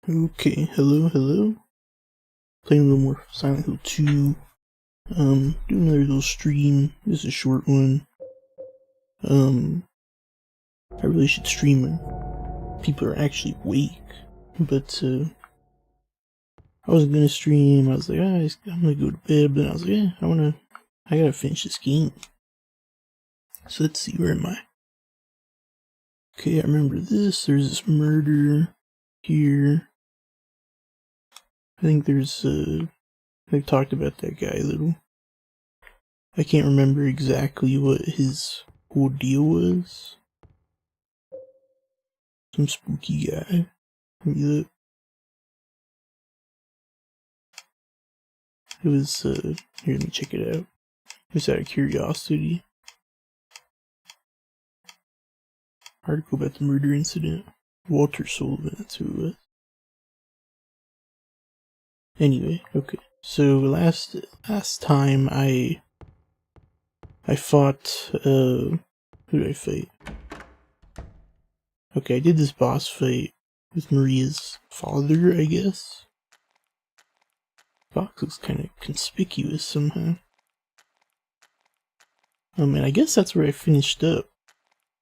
Okay, hello. Playing a little more Silent Hill 2. Doing another little stream. This is a short one. I really should stream when people are actually awake. But, I wasn't gonna stream. I was like, I'm gonna go to bed. But I was like, I gotta finish this game. So let's see, where am I? Okay, I remember this. There's this murder here. I think there's, I've talked about that guy a little. I can't remember exactly what his whole deal was. Some spooky guy. Maybe look. It was, here, let me check it out. Just out of curiosity. Article about the murder incident. Walter Sullivan, that's who it was. Anyway, okay. So last time I fought, who did I fight? Okay, I did this boss fight with Maria's father, I guess. Box looks kind of conspicuous somehow. Oh man, I guess that's where I finished up.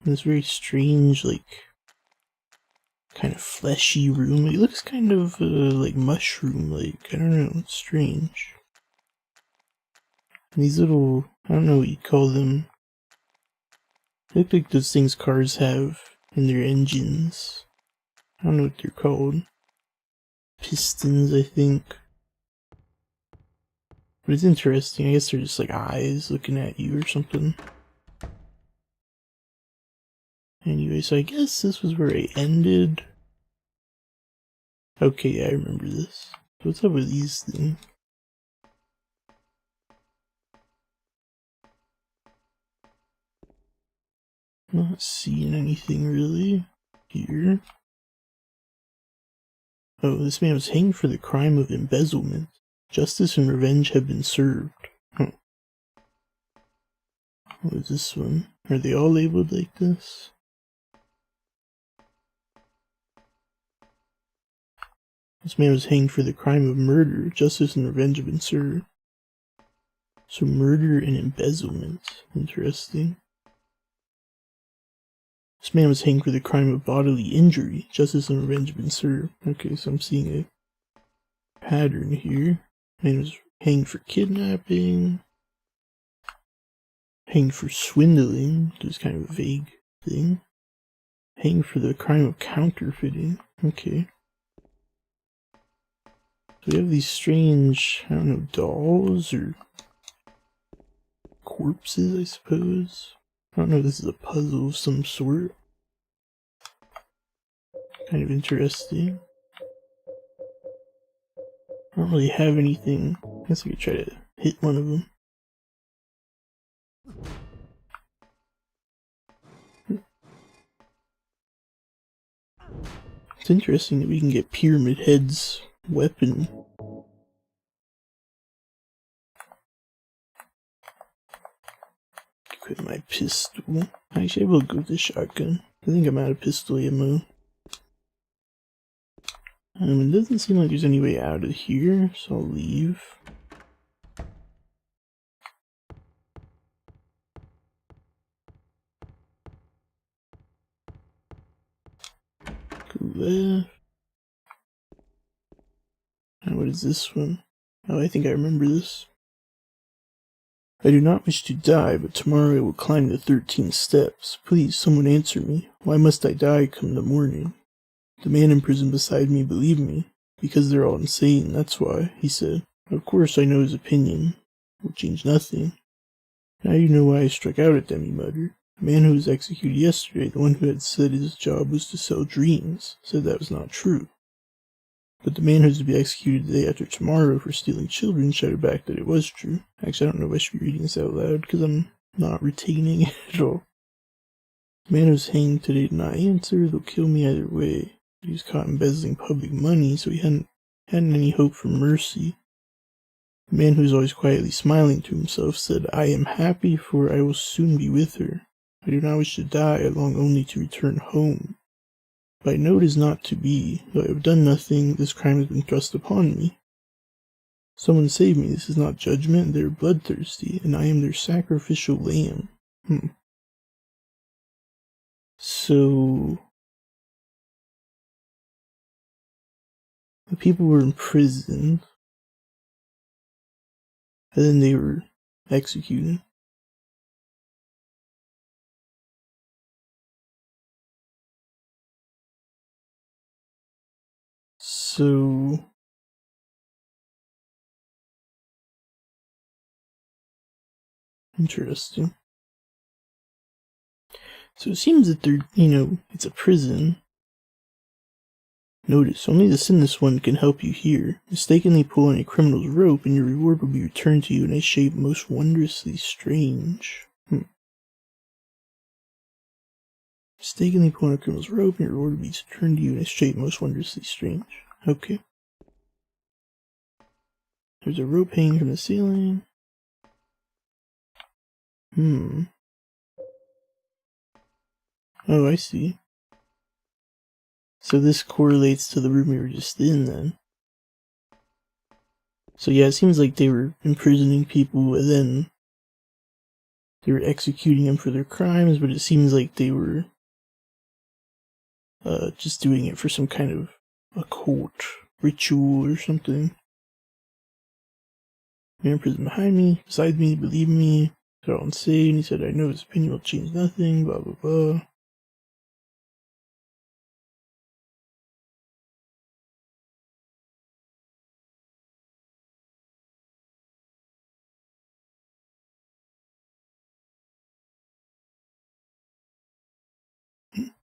In this very strange, like, kind of fleshy room. It looks kind of, like mushroom-like. I don't know, it's strange. And these little, I don't know what you'd call them. They look like those things cars have in their engines. I don't know what they're called. Pistons, I think. But it's interesting. I guess they're just like eyes looking at you or something. Anyway, so I guess this was where I ended. Okay, yeah, I remember this. What's up with these things? Not seeing anything really here. Oh, this man was hanged for the crime of embezzlement. Justice and revenge have been served. Huh. What is this one? Are they all labeled like this? This man was hanged for the crime of murder. Justice and revenge have been served. So murder and embezzlement. Interesting. This man was hanged for the crime of bodily injury. Justice and revenge have been served. Okay, so I'm seeing a pattern here. Man was hanged for kidnapping. Hanged for swindling, which is kind of a vague thing. Hanged for the crime of counterfeiting. Okay. So we have these strange, I don't know, dolls or corpses, I suppose. I don't know if this is a puzzle of some sort. Kind of interesting. I don't really have anything. I guess I could try to hit one of them. It's interesting that we can get Pyramid Head's weapon. Equip my pistol. Actually, I will go with the shotgun. I think I'm out of pistol ammo. It doesn't seem like there's any way out of here, so I'll leave. Go left. And what is this one? Oh, I think I remember this. I do not wish to die, but tomorrow I will climb the 13 steps. Please, someone answer me. Why must I die come the morning? The man in prison beside me believed me. Because they're all insane, that's why, he said. Of course I know his opinion. It will change nothing. Now you know why I struck out at them, he muttered. The man who was executed yesterday, the one who had said his job was to sell dreams, said that was not true. But the man who's to be executed the day after tomorrow for stealing children shouted back that it was true. Actually, I don't know if I should be reading this out loud, because I'm not retaining it at all. The man who's hanged today did not answer. They'll kill me either way. He was caught embezzling public money, so he hadn't any hope for mercy. The man who was always quietly smiling to himself said, I am happy, for I will soon be with her. I do not wish to die, I long only to return home. But I know it is not to be. Though I have done nothing, this crime has been thrust upon me. Someone save me, this is not judgment, they are bloodthirsty, and I am their sacrificial lamb. So... the people were imprisoned, and then they were executed. So... interesting. So it seems that they're, it's a prison. Notice, only the sinless one can help you here. Mistakenly pull on a criminal's rope and your reward will be returned to you in a shape most wondrously strange. Mistakenly pull on a criminal's rope and your reward will be returned to you in a shape most wondrously strange. Okay. There's a rope hanging from the ceiling. Oh, I see. So this correlates to the room we were just in then. So yeah, it seems like they were imprisoning people and then they were executing them for their crimes, but it seems like they were just doing it for some kind of occult ritual or something. Man in prison behind me, beside me, believe me, they're all insane. He said, I know his opinion will change nothing, blah blah blah.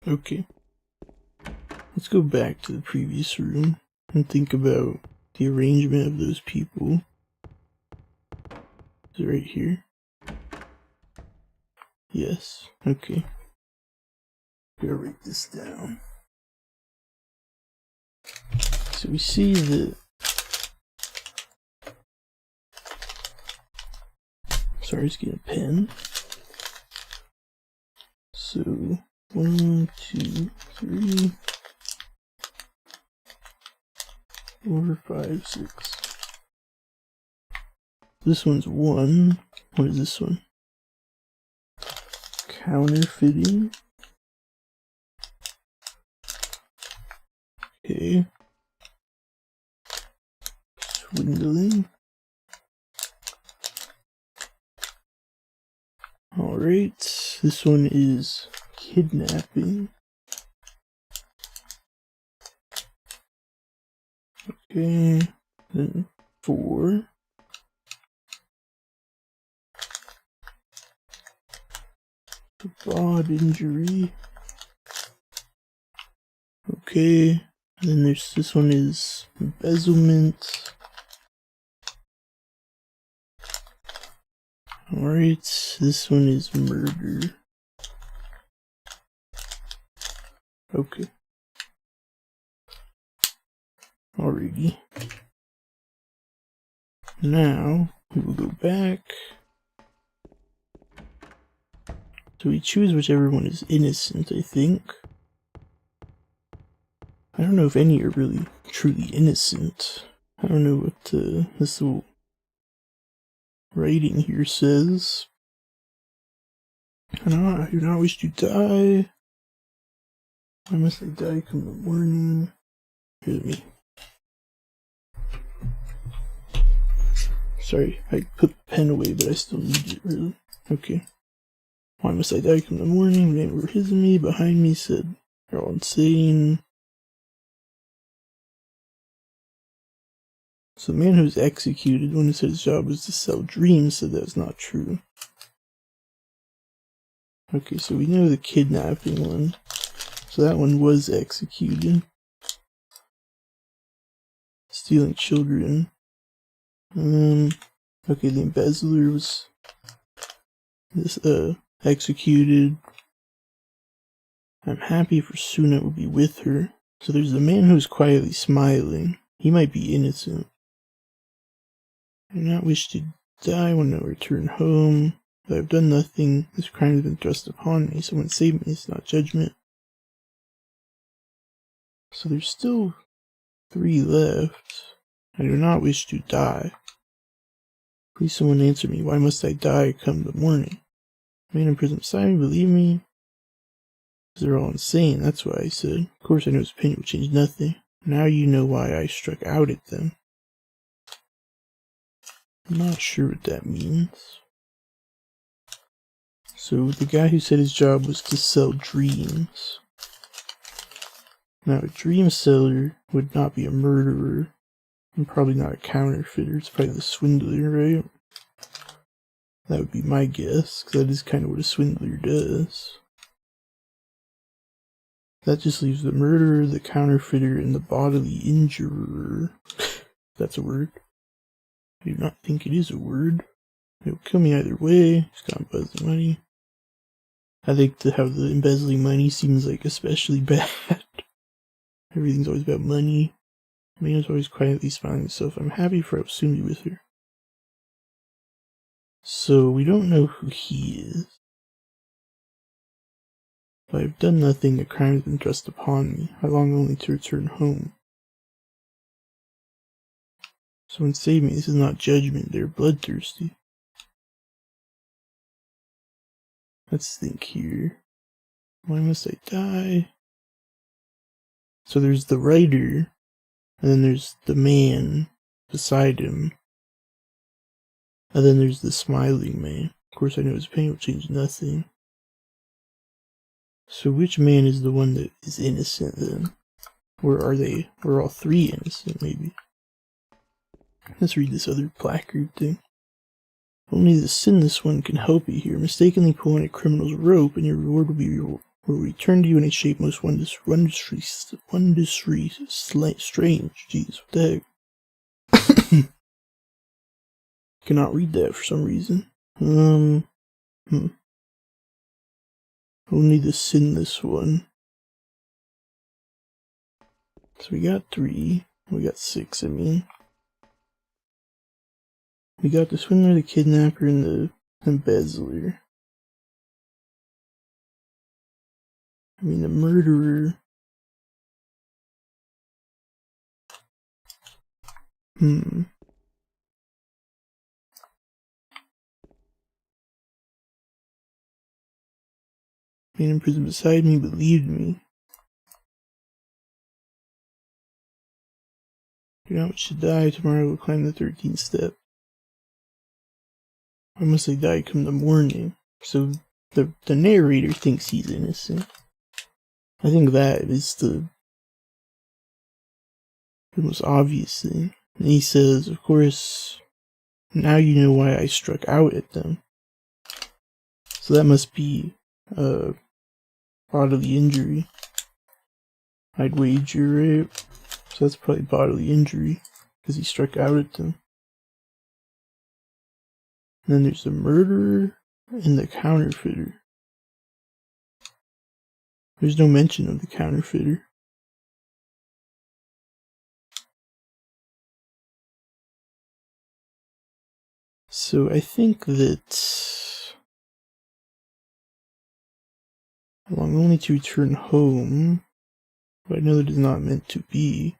Okay. Let's go back to the previous room and think about the arrangement of those people. Is it right here? Yes. Okay. Gotta write this down. So we see that... sorry, just get a pen. So... 1, 2, 3, 4, 5, 6. This one's 1. What is this one? Counterfeiting. Okay. Swindling. Alright, this one is kidnapping. Okay, then 4. Fraud, injury. Okay, and then there's this one is embezzlement. Alright, this one is murder. Okay. Alrighty. Now, we will go back. So we choose whichever one is innocent, I think. I don't know if any are really truly innocent. I don't know what this little writing here says. I do not wish to die. Why must I die come the morning? Here's me. Sorry, I put the pen away, but I still need it, really. Okay. Why must I die come the morning? Men were his me, behind me said, they're all insane. So the man who was executed, when he said his job was to sell dreams, said that's not true. Okay, so we know the kidnapping one. So that one was executed. Stealing children. Okay, the embezzler was executed. I'm happy for soon I will be with her. So there's the man who's quietly smiling. He might be innocent. I do not wish to die when I return home. But I've done nothing. This crime has been thrust upon me. Someone save me. It's not judgment. So there's still 3 left. I do not wish to die. Please someone answer me. Why must I die come the morning? Man in prison beside me, believe me. They're all insane, that's why I said. Of course I know his opinion will change nothing. Now you know why I struck out at them. I'm not sure what that means. So the guy who said his job was to sell dreams. Now a dream seller would not be a murderer. And probably not a counterfeiter. It's probably the swindler, right? That would be my guess, because that is kind of what a swindler does. That just leaves the murderer, the counterfeiter, and the bodily injurer. That's a word. I do not think it is a word. It will kill me either way. He's got embezzling money. I think how the embezzling money seems like especially bad. Everything's always about money. Mina's always quietly smiling to herself. I'm happy for I will soon be with her. So we don't know who he is. But I've done nothing, a crime has been thrust upon me. I long only to return home. Someone save me, this is not judgment, they're bloodthirsty. Let's think here. Why must I die? So there's the writer, and then there's the man beside him, and then there's the smiling man. Of course I know his pain will change nothing. So which man is the one that is innocent then? Or are they, or all 3 innocent maybe? Let's read this other placard thing. Only the sinless one can help you here. Mistakenly pull on a criminal's rope and your reward will return to you in a shape most wondrously strange. Jeez, what the heck? Cannot read that for some reason. Only the sinless one. So we got 3. We got 6, I mean. We got the swindler, the kidnapper, and the embezzler. I mean, the murderer. Man in prison beside me believed me. Do not wish to die. Tomorrow I will climb the 13th step. Why must I die come the morning? So the narrator thinks he's innocent. I think that is the most obvious thing. And he says, of course, now you know why I struck out at them. So that must be bodily injury. I'd wager, right? So that's probably bodily injury, because he struck out at them. And then there's the murderer and the counterfeiter. There's no mention of the counterfeiter. So I think that I long only to return home, but I know that it is not meant to be.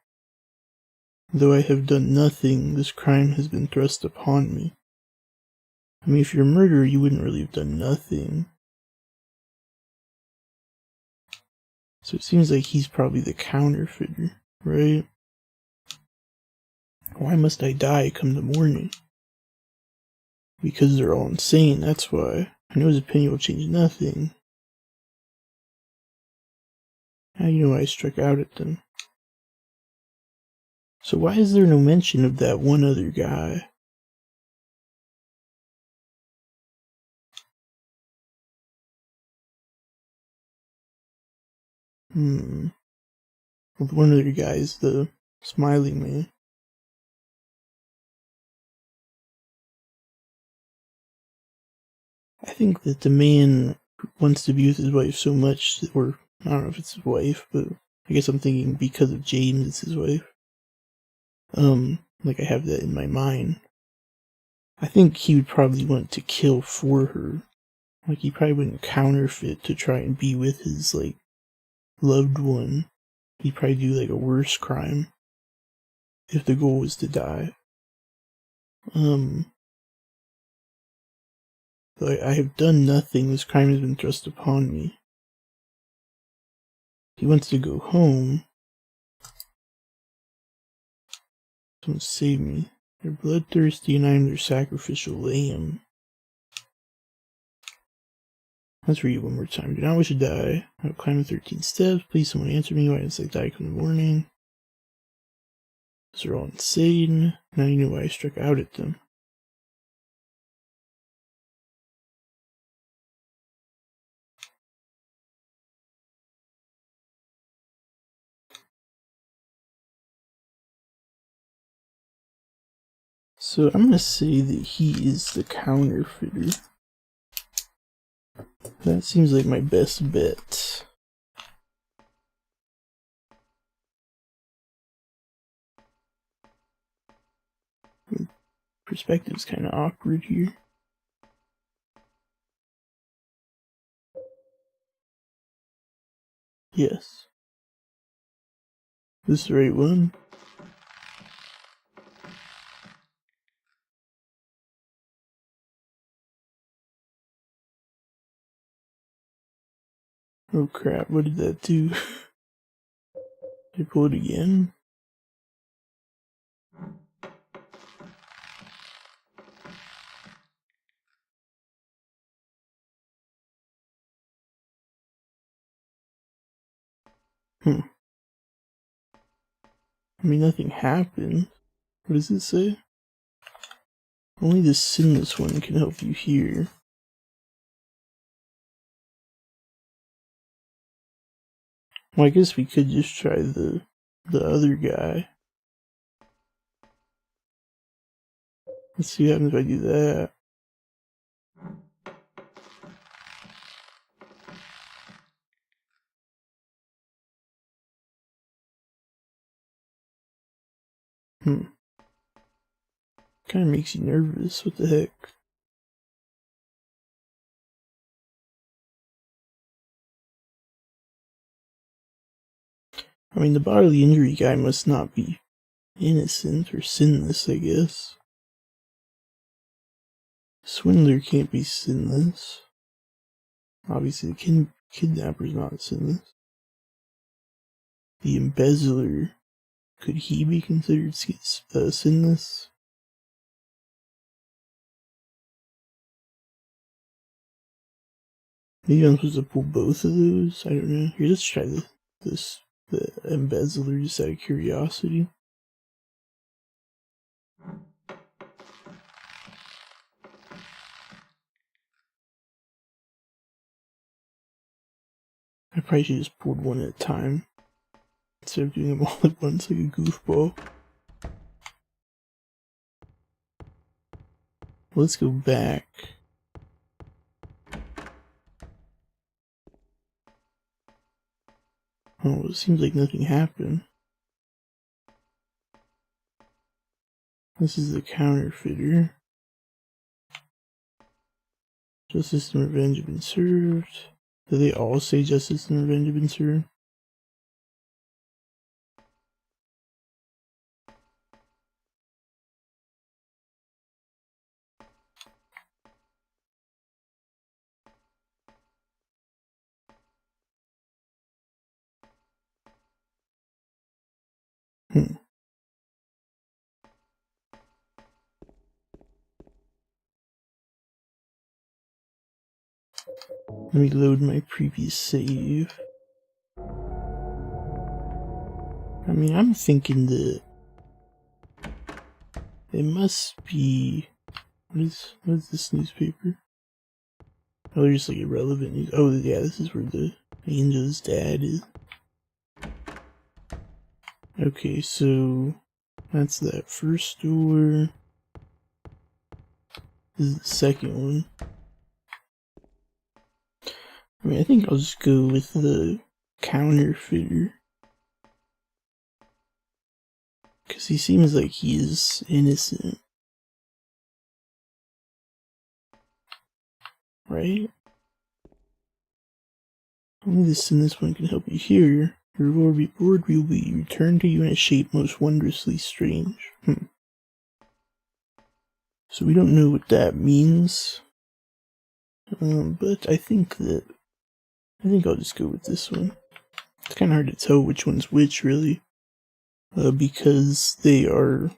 Though I have done nothing, this crime has been thrust upon me. I mean, if you're a murderer, you wouldn't really have done nothing. So it seems like he's probably the counterfeiter, right? Why must I die come the morning? Because they're all insane, that's why. I know his opinion will change nothing. Now you know I struck out at them. So why is there no mention of that one other guy? Well, one other guy is the smiling man. I think that the man wants to be with his wife so much, or I don't know if it's his wife, but I guess I'm thinking because of James it's his wife. Like I have that in my mind. I think he would probably want to kill for her. Like he probably wouldn't counterfeit to try and be with his, like, loved one he'd probably do like a worse crime if the goal was to die. Like, I have done nothing. This crime has been thrust upon me. He wants to go home. Someone save me. They're bloodthirsty and I am their sacrificial lamb. Let's read it one more time. Do not wish to die. I will climb the 13 steps. Please someone answer me. Why did I die come in the morning? Those are all insane. Now you know why I struck out at them. So I'm gonna say that he is the counterfeiter. That seems like my best bet. Perspective's kind of awkward here. Yes. This is the right one. Oh crap, what did that do? Did I pull it again? I mean, nothing happened. What does it say? Only the sinless one can help you here. Well, I guess we could just try the other guy. Let's see what happens if I do that. Kinda makes you nervous. What the heck? I mean, the bodily injury guy must not be innocent or sinless, I guess. Swindler can't be sinless. Obviously, the kidnapper's not sinless. The embezzler, could he be considered sinless? Maybe I'm supposed to pull both of those? I don't know. Here, let's try the embezzler just out of curiosity. I probably should just pulled one at a time instead of doing them all at once like a goofball. Let's go back. Oh, it seems like nothing happened. This is the counterfeiter. Justice and revenge have been served. Do they all say justice and revenge have been served? Let me load my previous save. I mean, I'm thinking that it must be... What is this newspaper? Oh, they're just like irrelevant news. Oh, yeah, this is where the Angel's dad is. Okay, so that's that first door. This is the second one. I mean, I think I'll just go with the counterfeiter. Because he seems like he is innocent. Right? Only this and this one can help you here. Your reward will be returned to you in a shape most wondrously strange. So we don't know what that means. But I think I'll just go with this one. It's kind of hard to tell which one's which, really. Because they're all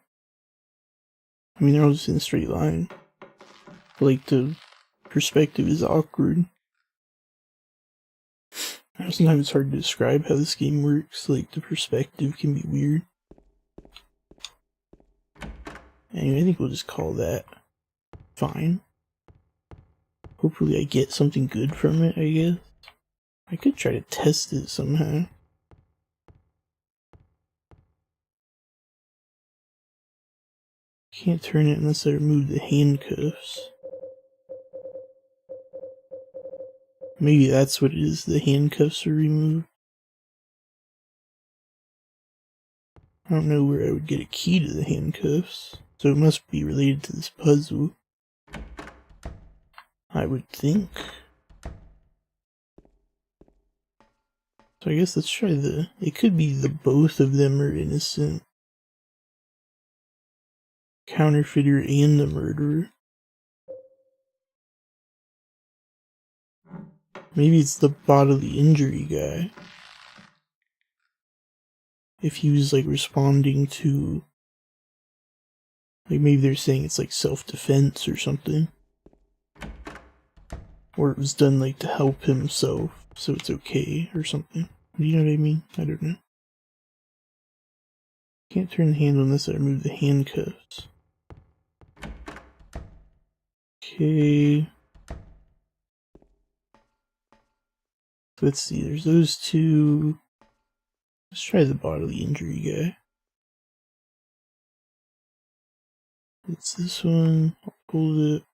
just in a straight line. Like, the perspective is awkward. Sometimes it's hard to describe how this game works, like, the perspective can be weird. Anyway, I think we'll just call that fine. Hopefully I get something good from it, I guess. I could try to test it somehow. Can't turn it unless I remove the handcuffs. Maybe that's what it is, the handcuffs are removed. I don't know where I would get a key to the handcuffs, so it must be related to this puzzle. I would think. So I guess let's try it could be the both of them are innocent. Counterfeiter and the murderer. Maybe it's the bodily injury guy. If he was like responding to, like, maybe they're saying it's like self-defense or something. Or it was done like to help himself, so it's okay or something. Do you know what I mean? I don't know. Can't turn the handle unless I remove the handcuffs. Okay. Let's see, there's those two. Let's try the bodily injury guy. It's this one. I'll pull it.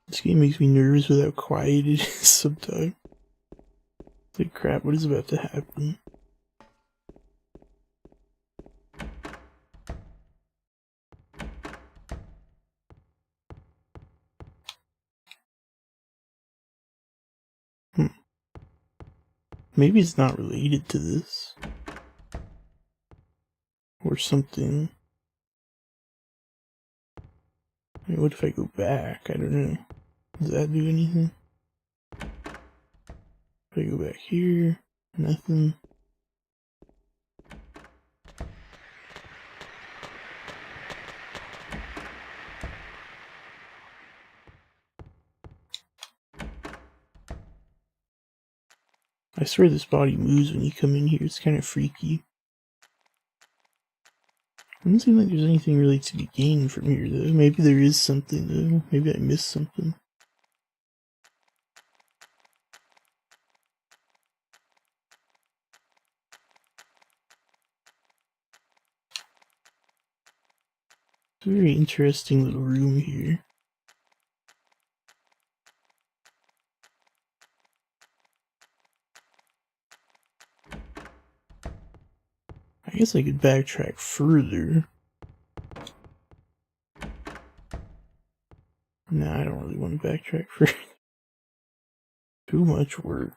This game makes me nervous with how quiet it is sometimes. Like, crap, what is about to happen? Maybe it's not related to this. Or something. I mean, what if I go back? I don't know. Does that do anything? If I go back here, nothing. I swear this body moves when you come in here. It's kind of freaky. Doesn't seem like there's anything really to be gained from here, though. Maybe there is something, though. Maybe I missed something. It's a very interesting little room here. I guess I could backtrack further. Nah, I don't really want to backtrack further. Too much work.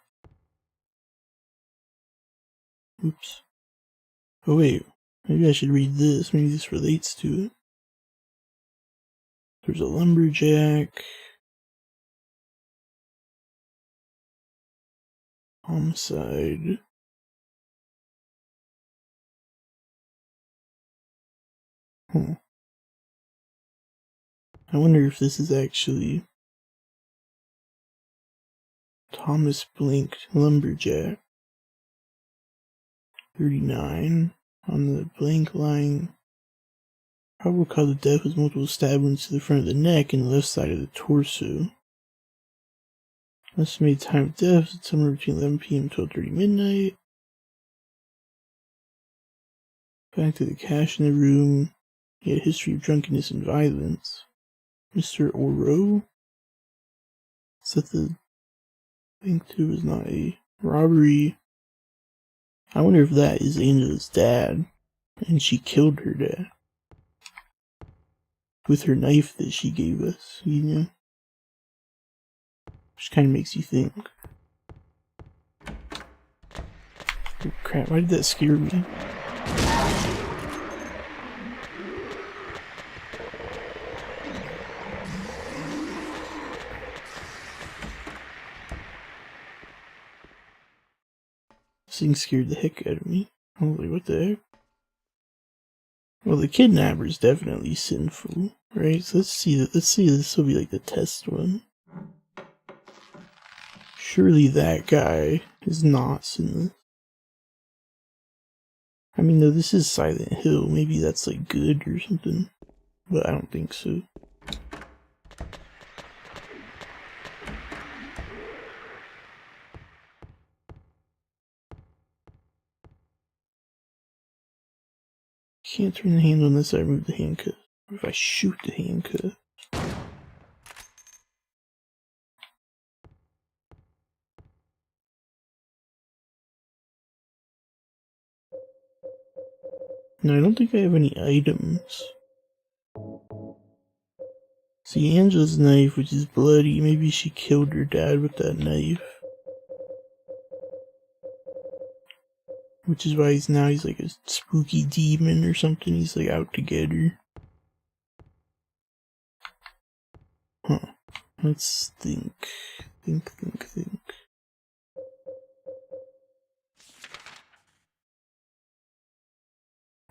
Oops. Oh wait, maybe I should read this. Maybe this relates to it. There's a lumberjack. Homicide. Huh. I wonder if this is actually Thomas Blink Lumberjack. 39. On the blank line. Probable cause of death was multiple stab wounds to the front of the neck and the left side of the torso. Estimated time of death somewhere between 11 p.m. and 12:30 midnight. Back to the cache in the room. He had a history of drunkenness and violence. Mr. Oro? Is that the thing too? Is not a robbery. I wonder if that is Angela's dad and she killed her dad. with her knife that she gave us, you know? Which kind of makes you think. Oh crap, why did that scare me? This thing scared the heck out of me. I was like, what the heck? Well, the kidnapper is definitely sinful, right? So let's see this will be like the test one. Surely that guy is not sinless. I mean, no, this is Silent Hill. Maybe that's like good or something, but I don't think so. Can't turn the handle unless I remove the handcuff. What if I shoot the handcuff? No, I don't think I have any items. See, Angela's knife, which is bloody, maybe she killed her dad with that knife. Which is why he's like a spooky demon or something. He's like out to get her. Huh. Let's think. Think.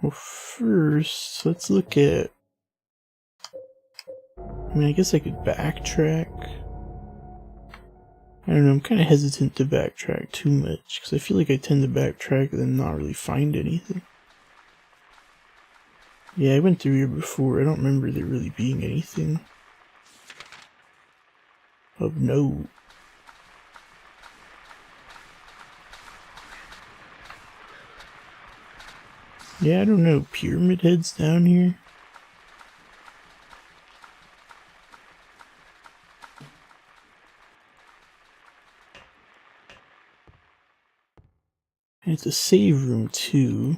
Well, first, let's look at... I mean, I guess I could backtrack. I don't know, I'm kind of hesitant to backtrack too much, because I feel like I tend to backtrack and then not really find anything. Yeah, I went through here before. I don't remember there really being anything of note. Yeah, I don't know. Pyramid Head's down here. And it's a save room too.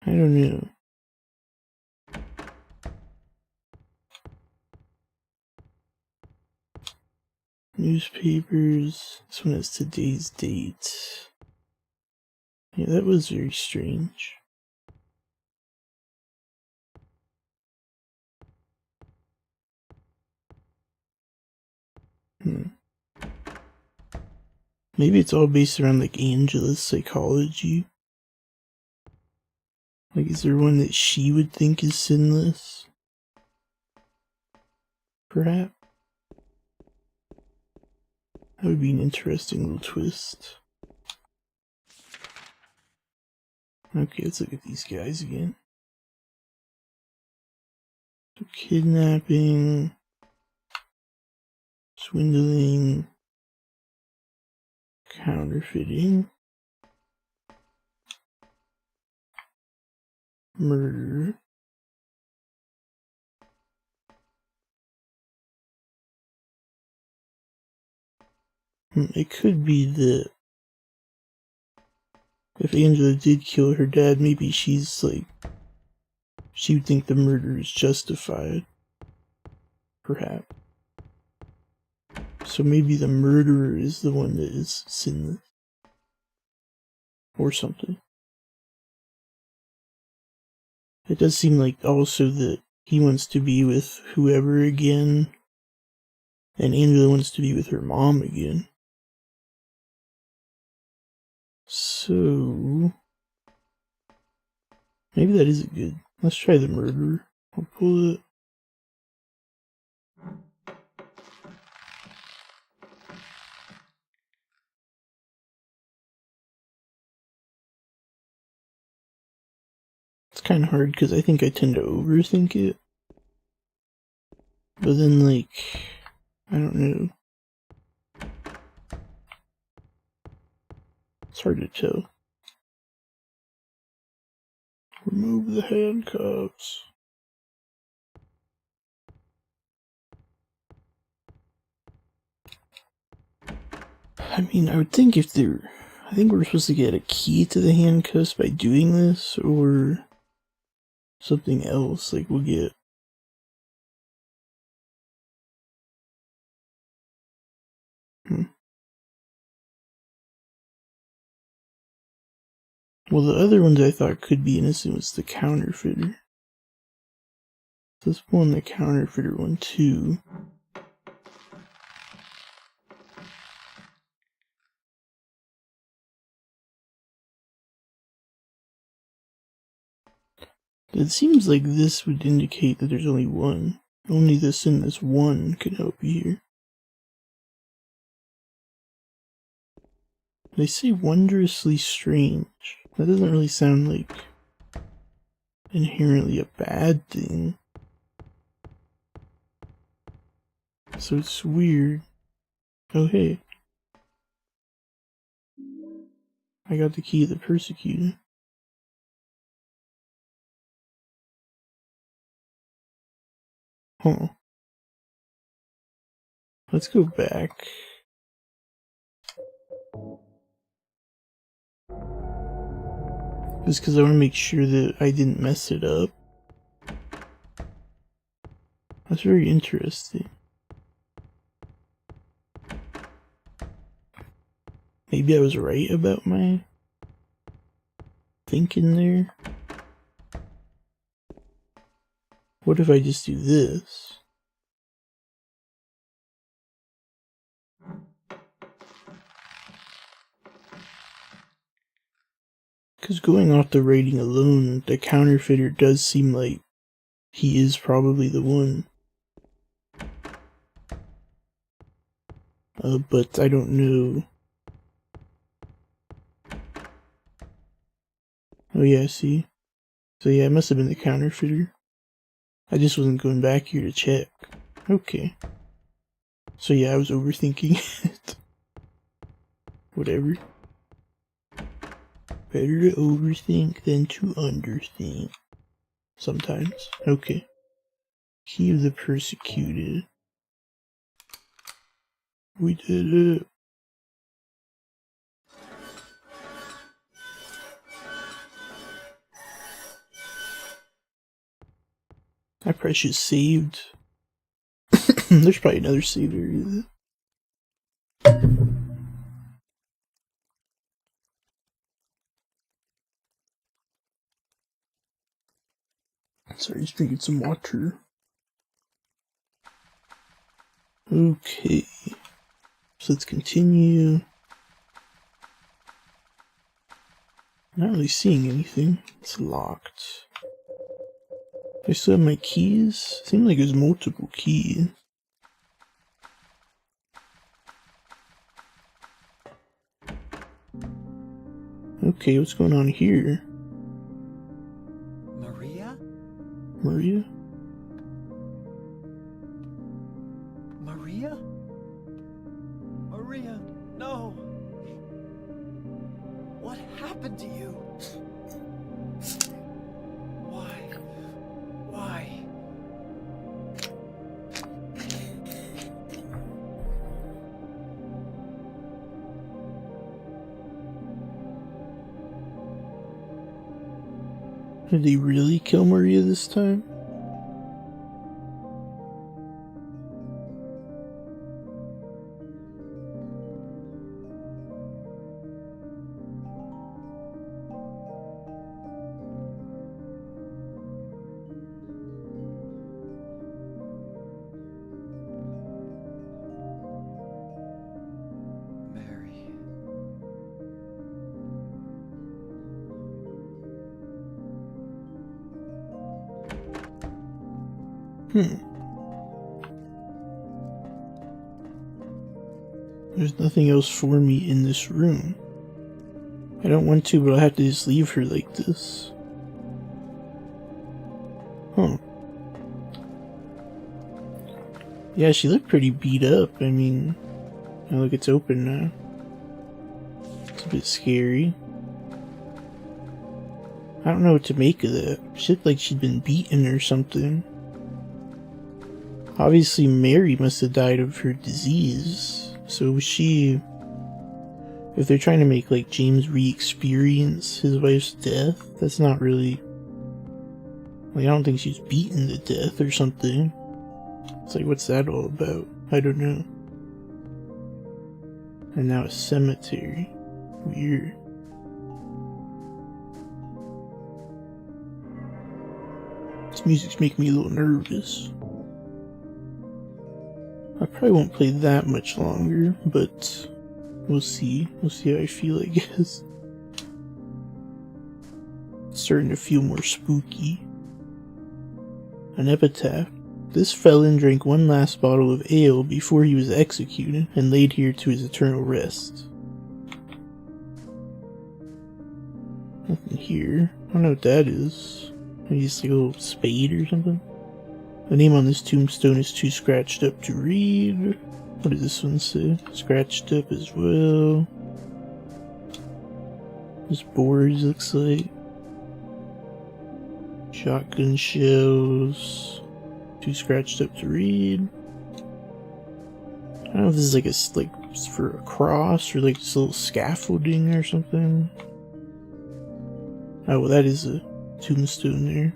I don't know. Newspapers. This one has today's date. Yeah, that was very strange. Maybe it's all based around like Angela's psychology. Like, is there one that she would think is sinless? Perhaps? That would be an interesting little twist. Okay, let's look at these guys again. So, kidnapping, swindling, counterfeiting, murder, it could be that if Angela did kill her dad, maybe she's like, she would think the murder is justified. Perhaps. So maybe the murderer is the one that is sinless. Or something. It does seem like also that he wants to be with whoever again, and Angela wants to be with her mom again. So maybe that isn't good. Let's try the murderer. I'll pull it. It's kind of hard because I think I tend to overthink it. But then, like, I don't know. It's hard to tell. Remove the handcuffs. I mean, I would think if they're... I think we're supposed to get a key to the handcuffs by doing this, or something else, like we'll get... Well, the other ones I thought could be innocent was the counterfeiter. So let's pull in the counterfeiter one too. It seems like this would indicate that there's only one. Only this and this one can help you here. They say wondrously strange. That doesn't really sound like inherently a bad thing. So it's weird. Oh hey. I got the key of the persecutor. Huh. Let's go back. Just because I want to make sure that I didn't mess it up. That's very interesting. Maybe I was right about my thinking there. What if I just do this? Because going off the rating alone, the counterfeiter does seem like he is probably the one. But I don't know. Oh yeah, I see. So yeah, it must have been the counterfeiter. I just wasn't going back here to check. Okay. So yeah, I was overthinking it. Whatever. Better to overthink than to underthink. Sometimes. Okay. Key of the persecuted. We did it. I probably should have saved. There's probably another save area. Sorry, just drinking some water. Okay. So let's continue. Not really seeing anything. It's locked. I still have my keys? Seems like there's multiple keys. Okay, what's going on here? Maria? Maria? Maria? Maria, no! What happened to you? Why? Why? Did they really kill Maria this time? Mary. There's nothing else for me in this room. I don't want to, but I'll have to just leave her like this. Huh. Yeah, she looked pretty beat up. I mean, oh, look, it's open now. It's a bit scary. I don't know what to make of that. She looked like she'd been beaten or something. Obviously, Mary must have died of her disease. So was she... If they're trying to make, like, James re-experience his wife's death, that's not really Like, I don't think she's beaten to death or something. It's like, what's that all about? I don't know. And now a cemetery. Weird. This music's making me a little nervous. I probably won't play that much longer, but we'll see. We'll see how I feel, I guess. It's starting to feel more spooky. An epitaph. This felon drank one last bottle of ale before he was executed and laid here to his eternal rest. Nothing here. I don't know what that is. Maybe it's like a little spade or something. The name on this tombstone is too scratched up to read. What does this one say? Scratched up as well. This boards looks like. Shotgun shells. Too scratched up to read. I don't know if this is like for a cross or like this little scaffolding or something. Oh, well, that is a tombstone there.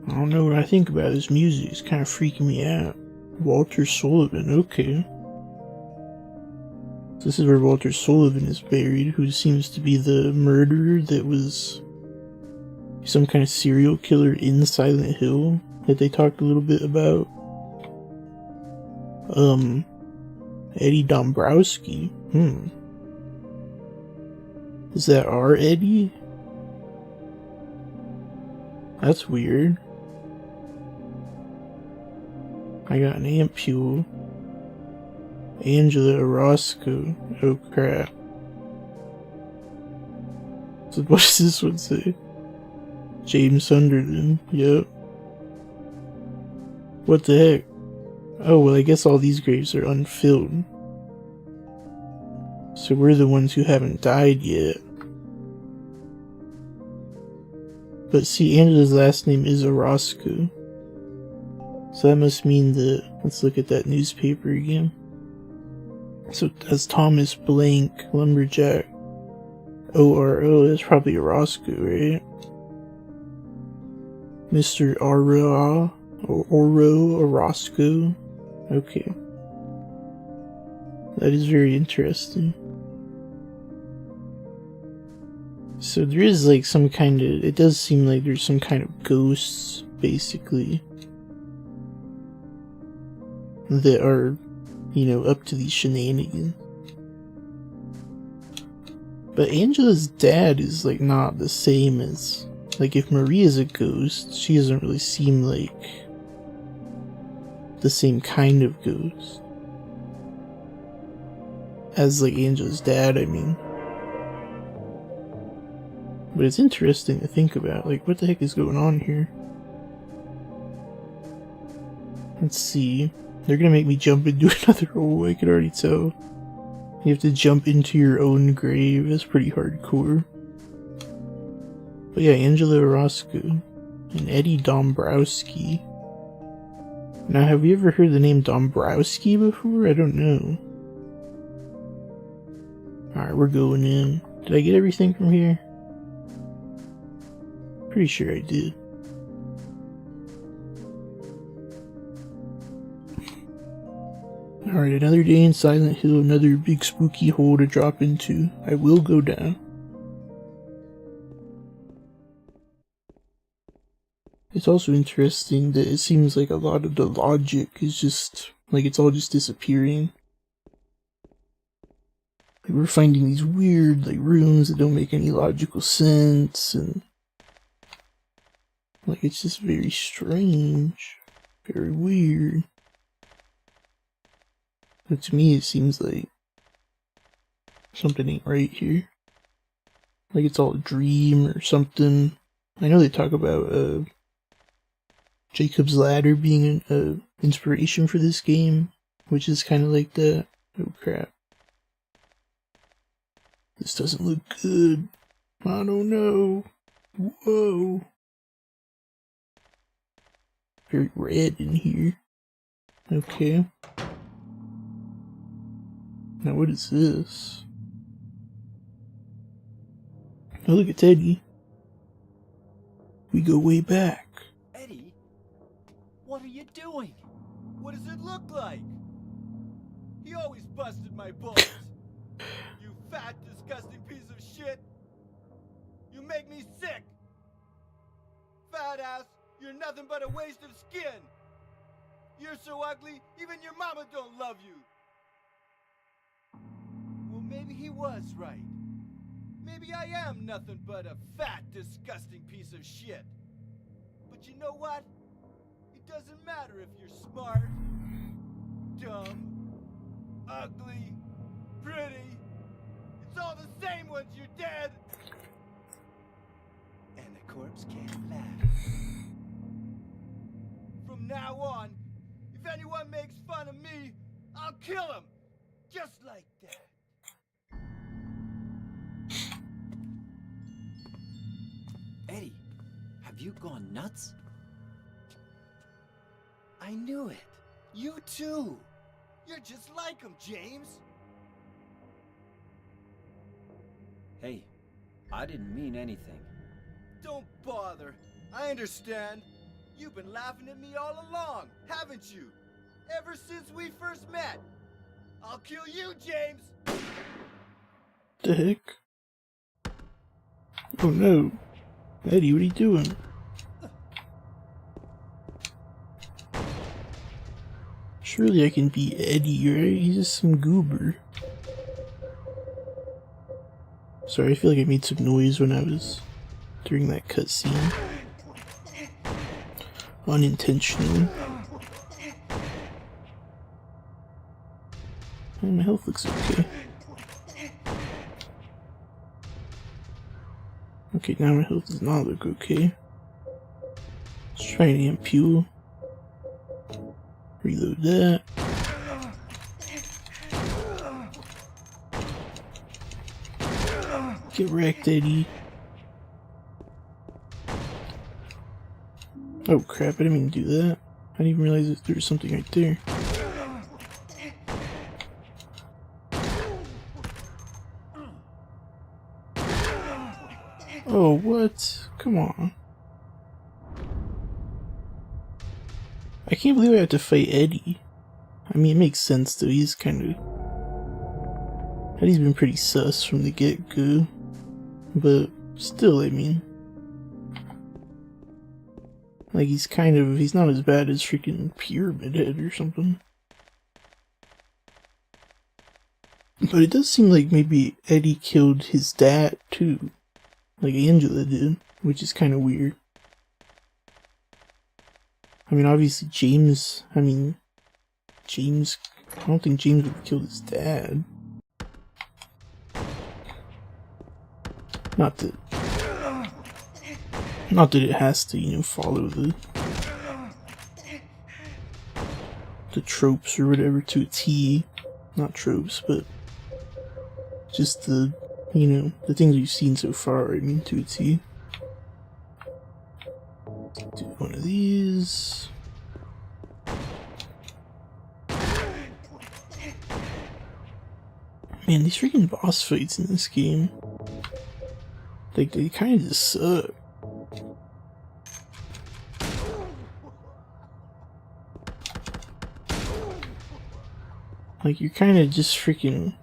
I don't know what I think about this music. It's kind of freaking me out. Walter Sullivan, okay. So this is where Walter Sullivan is buried, who seems to be the murderer that was some kind of serial killer in Silent Hill that they talked a little bit about. Eddie Dombrowski. Is that our Eddie? That's weird. I got an ampule. Angela Orozco. Oh crap. So what does this one say? James Sunderland. Yep. What the heck? Oh, well, I guess all these graves are unfilled. So we're the ones who haven't died yet. But see, Angela's last name is Orozco. So that must mean that, let's look at that newspaper again. So that's Thomas Blank, Lumberjack, ORO, that's probably Orozco, right? Mr. Oro, Orozco. Okay. That is very interesting. So there is like some kind of, it does seem like there's some kind of ghosts, basically, that are, you know, up to these shenanigans. But Angela's dad is like not the same as, like, if Maria's a ghost, she doesn't really seem like the same kind of ghost as like Angela's dad, I mean. But it's interesting to think about, like, what the heck is going on here? Let's see. They're gonna make me jump into another hole, I can already tell. You have to jump into your own grave. That's pretty hardcore. But yeah, Angela Orozco and Eddie Dombrowski. Now, have you ever heard the name Dombrowski before? I don't know. Alright, we're going in. Did I get everything from here? Pretty sure I did. Alright, another day in Silent Hill, another big spooky hole to drop into. I will go down. It's also interesting that it seems like a lot of the logic is just, like, it's all just disappearing. Like, we're finding these weird, like, rooms that don't make any logical sense, and like, it's just very strange. Very weird. But to me, it seems like something ain't right here. Like it's all a dream or something. I know they talk about Jacob's Ladder being an inspiration for this game, which is kind of like that. Oh crap. This doesn't look good. I don't know. Whoa. Very red in here. Okay. Now what is this? Oh, look, it's Eddie. We go way back. Eddie? What are you doing? What does it look like? He always busted my balls. You fat, disgusting piece of shit. You make me sick. Fat ass, you're nothing but a waste of skin. You're so ugly, even your mama don't love you. Well, maybe he was right. Maybe I am nothing but a fat, disgusting piece of shit. But you know what? It doesn't matter if you're smart, dumb, ugly, pretty. It's all the same once you're dead. And the corpse can't laugh. From now on, if anyone makes fun of me, I'll kill him. Just like that. Eddie, have you gone nuts? I knew it. You too. You're just like him, James. Hey, I didn't mean anything. Don't bother. I understand. You've been laughing at me all along, haven't you? Ever since we first met. I'll kill you, James. The heck? Oh no. Eddie, what are you doing? Surely I can be Eddie, right? He's just some goober. Sorry, I feel like I made some noise when I was during that cutscene. Unintentionally. And my health looks okay. Okay, now my health does not look okay. Let's try an amp fuel. Reload that. Get wrecked, Eddie. Oh crap, I didn't mean to do that. I didn't even realize that there was something right there. Oh, what? Come on. I can't believe I have to fight Eddie. I mean, it makes sense though, he's kinda... Eddie's been pretty sus from the get-go. But, still, I mean... Like, he's not as bad as freaking Pyramid Head or something. But it does seem like maybe Eddie killed his dad, too. Like Angela did, which is kind of weird. I mean, obviously James, I don't think James would have killed his dad. Not that it has to, you know, follow the tropes or whatever to a T. Not tropes, but just the, you know, the things we've seen so far, I mean, to a T. Do one of these. Man, these freaking boss fights in this game, like, they kind of just suck. Like, you're kind of just freaking...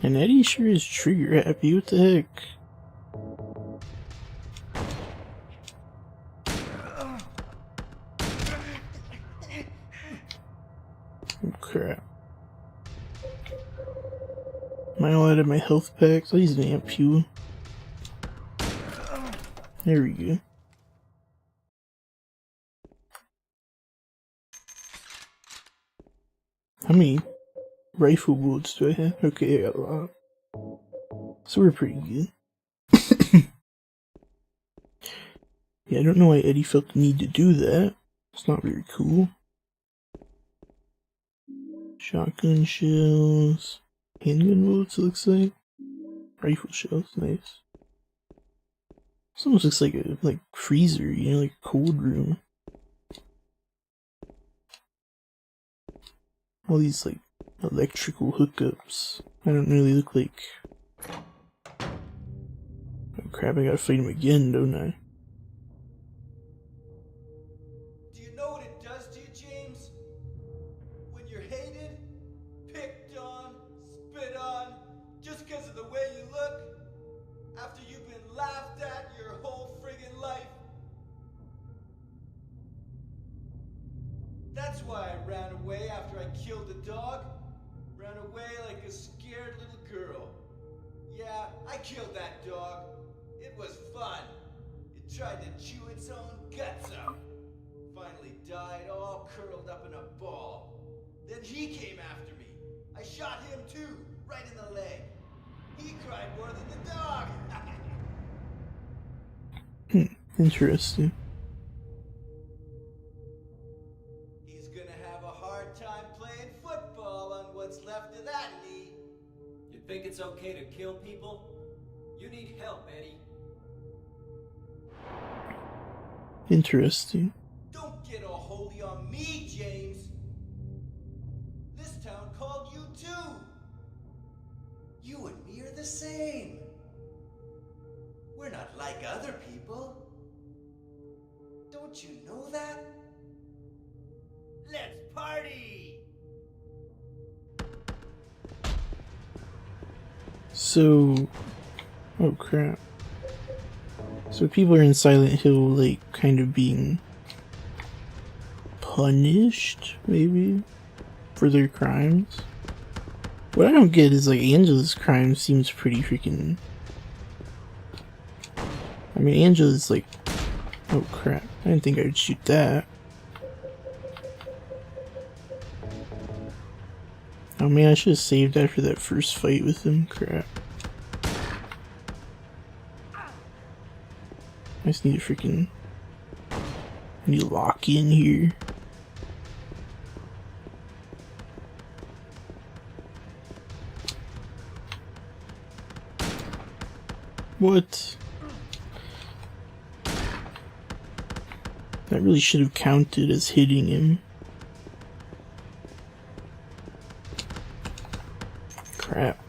And Eddie sure is trigger happy, what the heck? Oh crap. Am I all out of my health packs? I'll use an amp fuel. There we go. How many rifle bullets do I have? Okay, I got a lot. So we're pretty good. Yeah, I don't know why Eddie felt the need to do that. It's not very cool. Shotgun shells. Handgun bullets, it looks like. Rifle shells, nice. This almost looks like a freezer, you know, like a cold room. all these like electrical hookups. I don't really look like... Oh crap, I gotta fight him again, don't I? Do you know what it does to you, James? When you're hated, picked on, spit on, just because of the way you look, after you've been laughed at your whole friggin' life. That's why I ran away after I killed the dog. Ran away like a scared little girl. Yeah, I killed that dog. It was fun. It tried to chew its own guts out. Finally died all curled up in a ball. Then he came after me. I shot him too, right in the leg. He cried more than the dog. Interesting. He's gonna have a hard time playing football on what's left of that knee. You think it's okay to kill people? You need help, Eddie. Interesting. Don't get all holy on me, James. This town called you too. You and me are the same. We're not like other people. Don't you know that? Let's party! So... Oh crap. So people are in Silent Hill, like, kind of being punished, maybe, for their crimes? What I don't get is, like, Angela's crime seems pretty freaking... I mean, Angela's like... Oh crap, I didn't think I would shoot that. Oh man, I should have saved after that first fight with him, crap. I just need to freaking... I need to lock in here. What? That really should have counted as hitting him. Crap.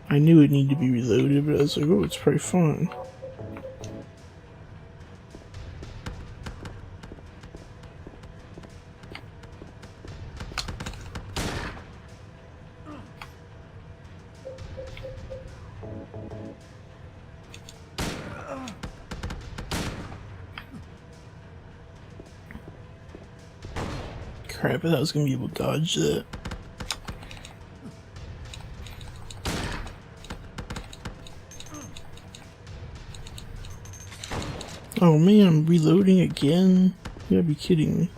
I knew it needed to be reloaded, but I was like, oh, it's probably fine. Crap, I thought I was gonna be able to dodge that. Oh man, I'm reloading again? You gotta be kidding me.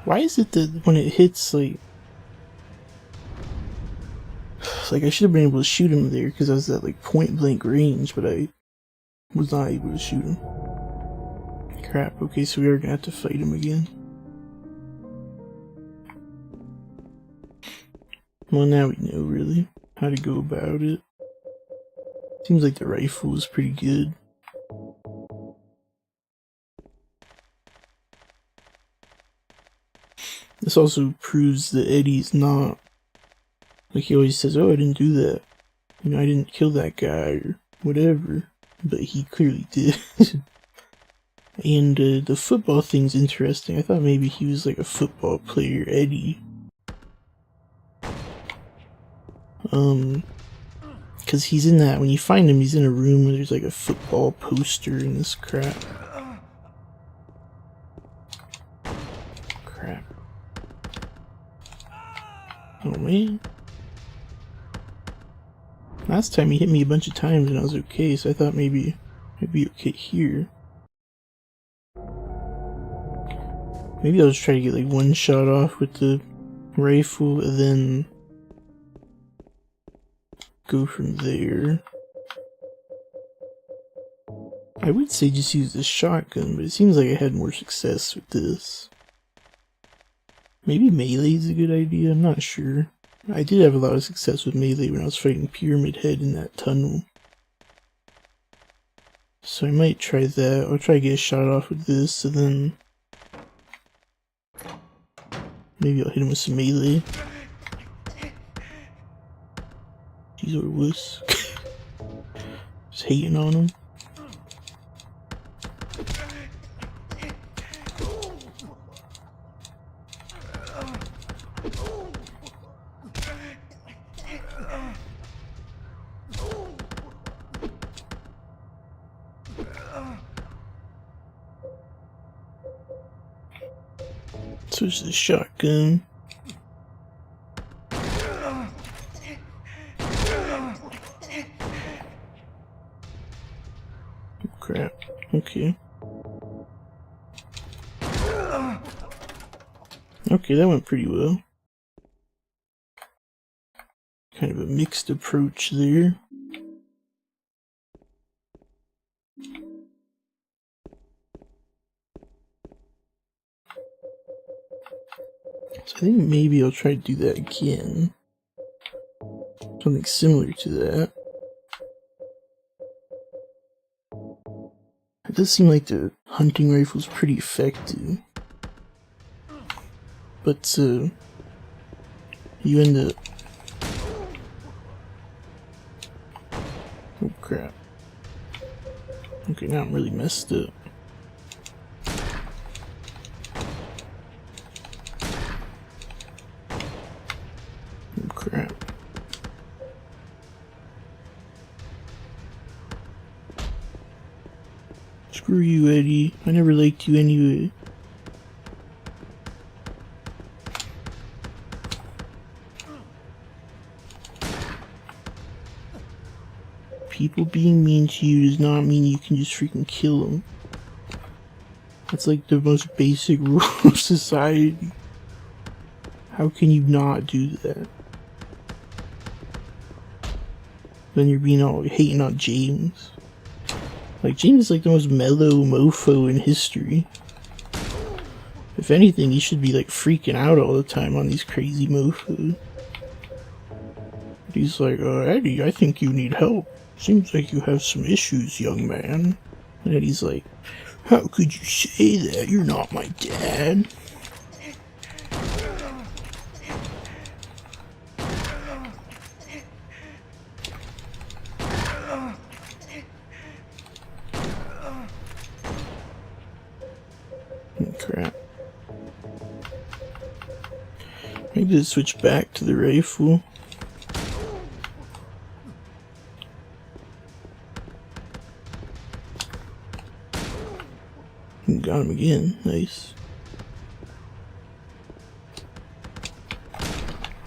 Why is it that when it hits, like I should have been able to shoot him there because I was at like point blank range, but I was not able to shoot him. Crap, okay, so we are gonna have to fight him again. Well, now we know really how to go about it. Seems like the rifle is pretty good. This also proves that Eddie's not, like he always says, oh, I didn't do that. You know, I didn't kill that guy or whatever. But he clearly did. And the football thing's interesting. I thought maybe he was like a football player, Eddie. Cause he's in that, when you find him, he's in a room where there's like a football poster and this crap. Crap. Oh man. Last time he hit me a bunch of times and I was okay, so I thought maybe I'd be okay here. Maybe I'll just try to get like one shot off with the rifle and then go from there. I would say just use the shotgun, but it seems like I had more success with this. Maybe melee's a good idea, I'm not sure. I did have a lot of success with melee when I was fighting Pyramid Head in that tunnel. So I might try that. I'll try to get a shot off with this, and then maybe I'll hit him with some melee. He's a wuss. Just hating on him. Switch to the shotgun. Oh, crap. Okay. Okay, that went pretty well. Kind of a mixed approach there. So I think maybe I'll try to do that again. Something similar to that. It does seem like the hunting rifle's pretty effective. But, you end up... Oh crap. Okay, now I'm really messed up. Oh crap. Screw you, Eddie. I never liked you anyway. People being mean to you does not mean you can just freaking kill them. That's like the most basic rule of society. How can you not do that? Then you're being all hating on James. Like, James is like the most mellow mofo in history. If anything, he should be like freaking out all the time on these crazy mofos. He's like, Eddie, I think you need help. Seems like you have some issues, young man. And Eddie's like, how could you say that? You're not my dad. Oh, crap. Maybe let's switch back to the rifle. Got him again. Nice.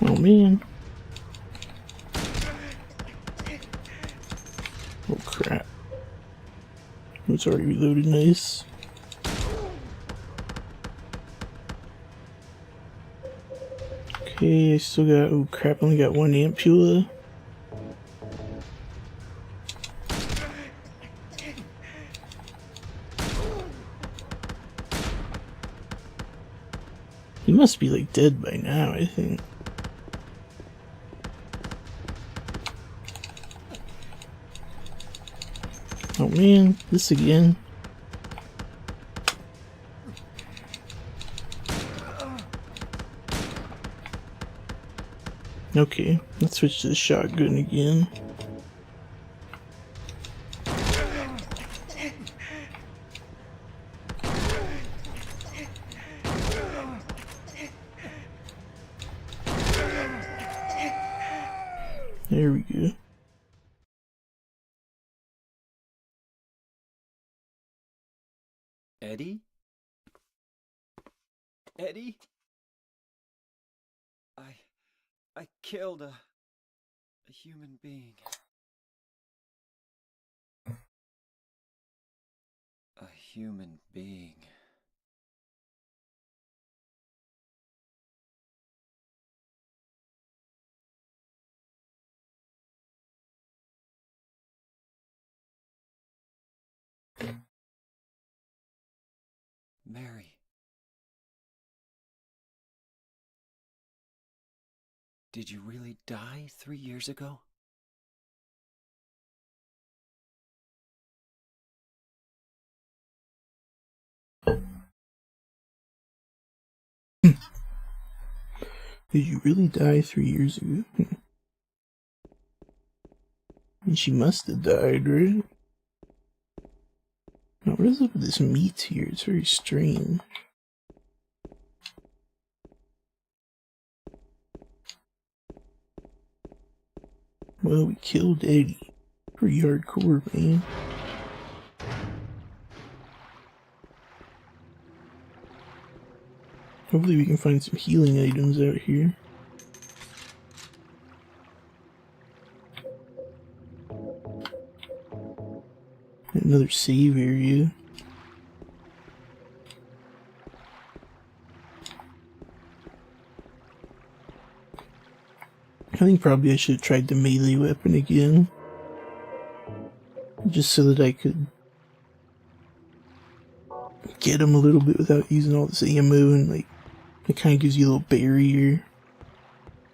Oh man. Oh crap. It's already reloaded. Nice. Okay, I still got. Oh crap, I only got one ampula. He must be like dead by now, I think. Oh man, this again. Okay, let's switch to the shotgun again. There we go. Eddie? Eddie? I killed a human being. A human being. Mary. Did you really die 3 years ago? Did you really die 3 years ago? And she must have died, right? Now, what is up with this meat here? It's very strange. Well, we killed Eddie. Pretty hardcore, man. Hopefully we can find some healing items out here. Another save area. I think probably I should have tried the melee weapon again. Just so that I could get him a little bit without using all this ammo, and like, it kind of gives you a little barrier.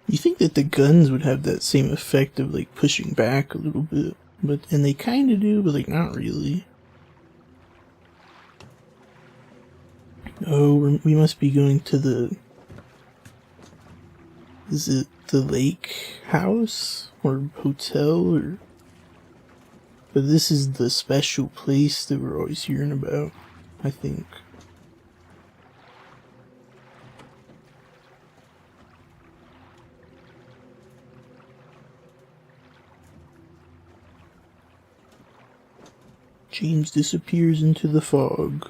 You think that the guns would have that same effect of like pushing back a little bit, and they kind of do, but like not really. Oh, we must be going to the... Is it the lake house? Or hotel? Or... But this is the special place that we're always hearing about, I think. James disappears into the fog.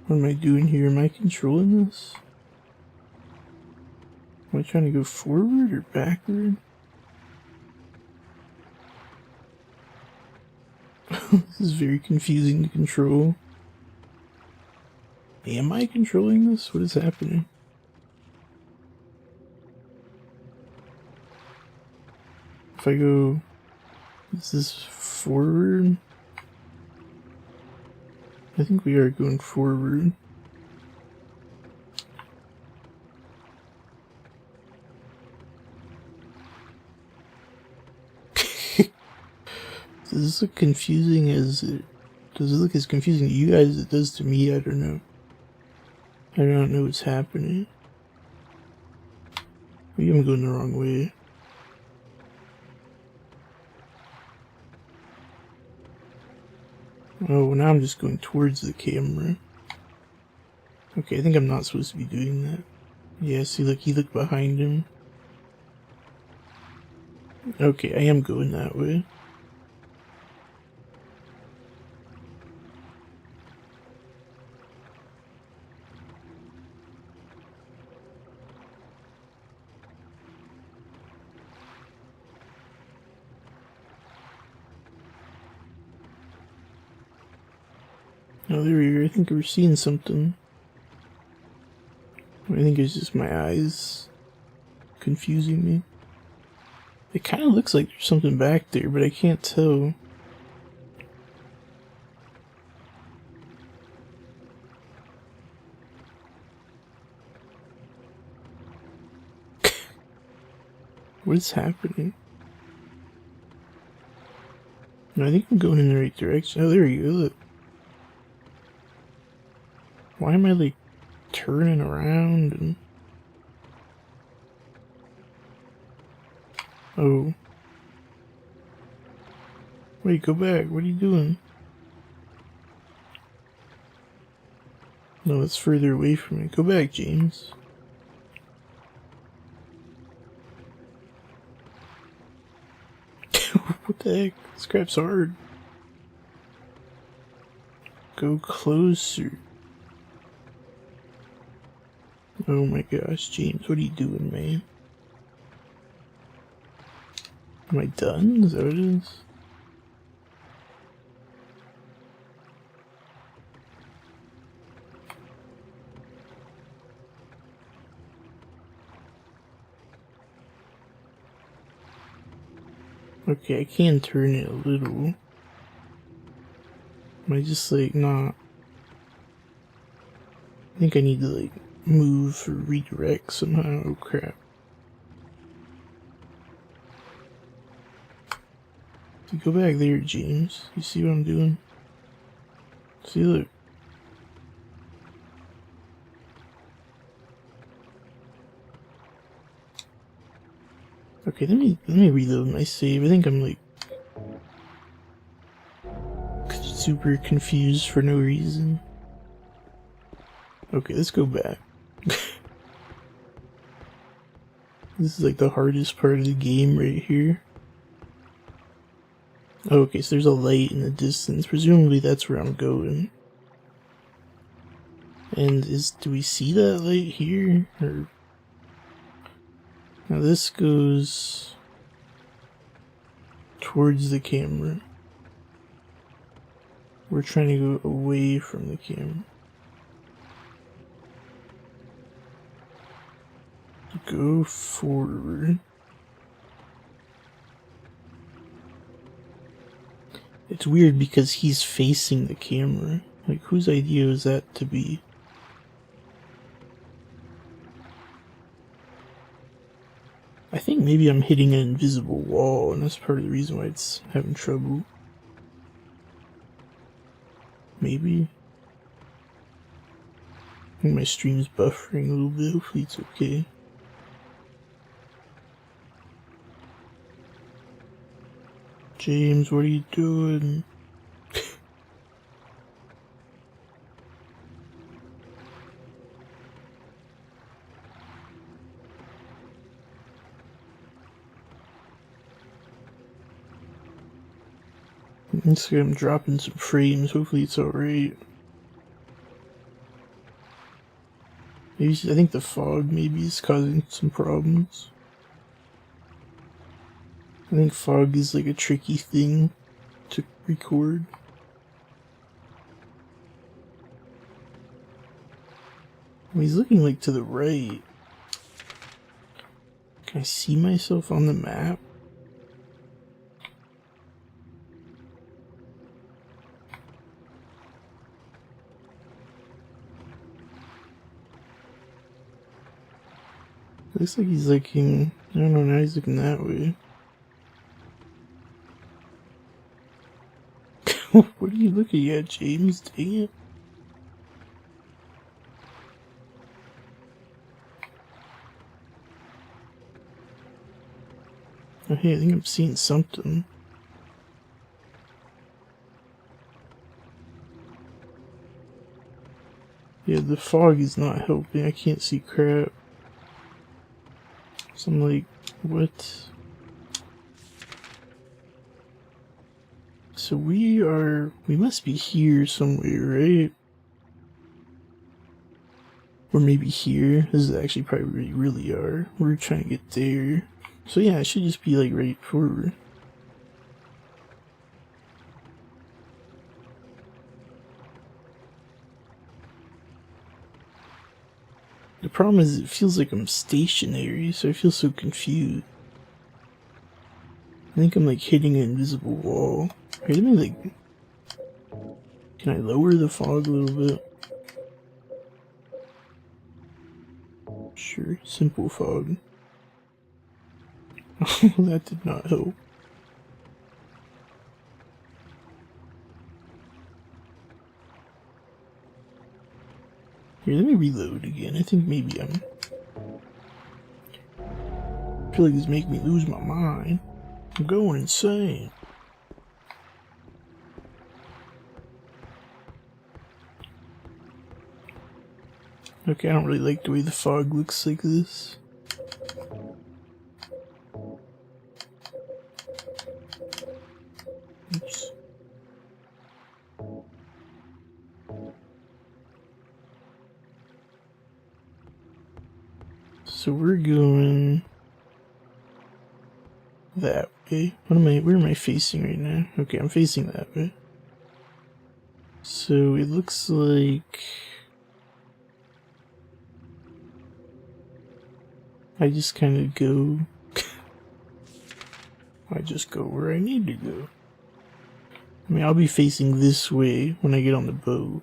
What am I doing here? Am I controlling this? Am I trying to go forward or backward? This is very confusing to control. Am I controlling this? What is happening? If I go... Is this forward? I think we are going forward. Does this look confusing as it... Does it look as confusing to you guys as it does to me? I don't know. I don't know what's happening. Maybe I'm going the wrong way. Oh, now I'm just going towards the camera. Okay, I think I'm not supposed to be doing that. Yeah, see, look, he looked behind him. Okay, I am going that way. Oh, there we are. I think we're seeing something. I think it's just my eyes confusing me. It kind of looks like there's something back there, but I can't tell. What is happening? No, I think I'm going in the right direction. Oh, there you go. Look. Why am I like turning around and... Oh. Wait, go back. What are you doing? No, it's further away from me. Go back, James. What the heck? This crap's hard. Go closer. Oh my gosh, James, what are you doing, man? Am I done? Is that what it is? Okay, I can turn it a little. Am I just like not? I think I need to like move or redirect somehow. Oh crap. So go back there, James. You see what I'm doing? See, look. Okay, let me reload my save. I think I'm like super confused for no reason. Okay, let's go back. This is like the hardest part of the game right here. Okay, so there's a light in the distance. Presumably that's where I'm going. And do we see that light here? Or now this goes towards the camera. We're trying to go away from the camera. Go forward. It's weird because he's facing the camera. Like, whose idea is that to be? I think maybe I'm hitting an invisible wall, and that's part of the reason why it's having trouble. Maybe. I think my stream's buffering a little bit. Hopefully it's okay. James, what are you doing? I'm dropping some frames. Hopefully it's alright. Maybe I think the fog maybe is causing some problems. I think fog is like a tricky thing to record. He's looking like to the right. Can I see myself on the map? Looks like he's looking, I don't know, now he's looking that way. What are you looking at, James? Dang it. Oh, hey, I think I'm seeing something. Yeah, the fog is not helping. I can't see crap. So I'm like, what? So we must be here somewhere, right? Or maybe here. This is actually probably where we really are. We're trying to get there. So yeah, it should just be like right forward. The problem is it feels like I'm stationary, so I feel so confused. I think I'm like hitting an invisible wall. Wait, let me like... Can I lower the fog a little bit? Sure, simple fog. That did not help. Here, let me reload again. I think maybe I feel like this make me lose my mind. I'm going insane. Okay, I don't really like the way the fog looks like this. Oops. So we're going that way. Where am I facing right now? Okay, I'm facing that way. So it looks like I just kind of go. I just go where I need to go. I mean, I'll be facing this way when I get on the boat.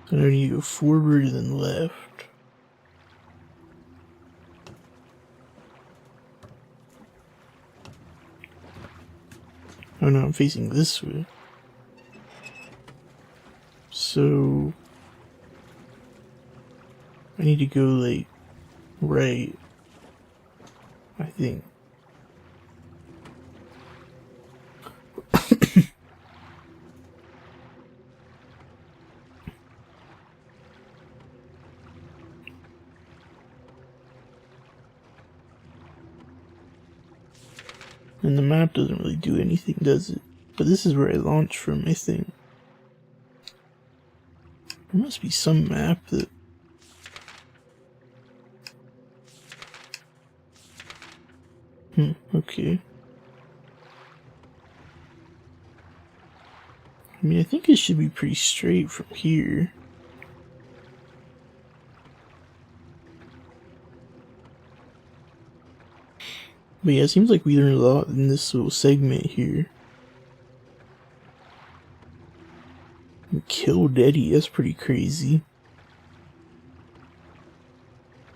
So I need to go forward and then left. Oh no, I'm facing this way. So I need to go like right, I think. And the map doesn't really do anything, does it? But this is where I launched from, I think. There must be some map that... okay. I mean, I think it should be pretty straight from here. But yeah, it seems like we learned a lot in this little segment here. We killed Eddie, that's pretty crazy.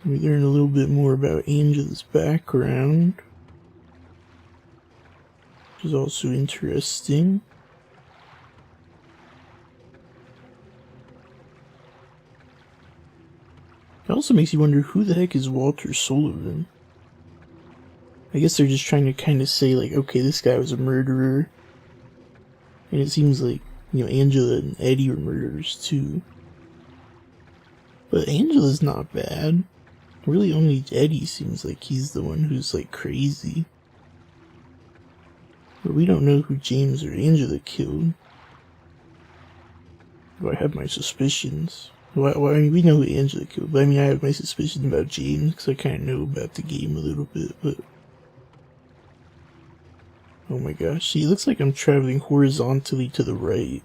We learned a little bit more about Angela's background, which is also interesting. It also makes you wonder, who the heck is Walter Sullivan? I guess they're just trying to kind of say, like, okay, this guy was a murderer. And it seems like, you know, Angela and Eddie were murderers too. But Angela's not bad. Really, only Eddie seems like he's the one who's, like, crazy. But we don't know who James or Angela killed. Though I have my suspicions. Well, I mean, we know who Angela killed, but I mean, I have my suspicions about James, because I kind of know about the game a little bit, but... oh my gosh, see, it looks like I'm traveling horizontally to the right.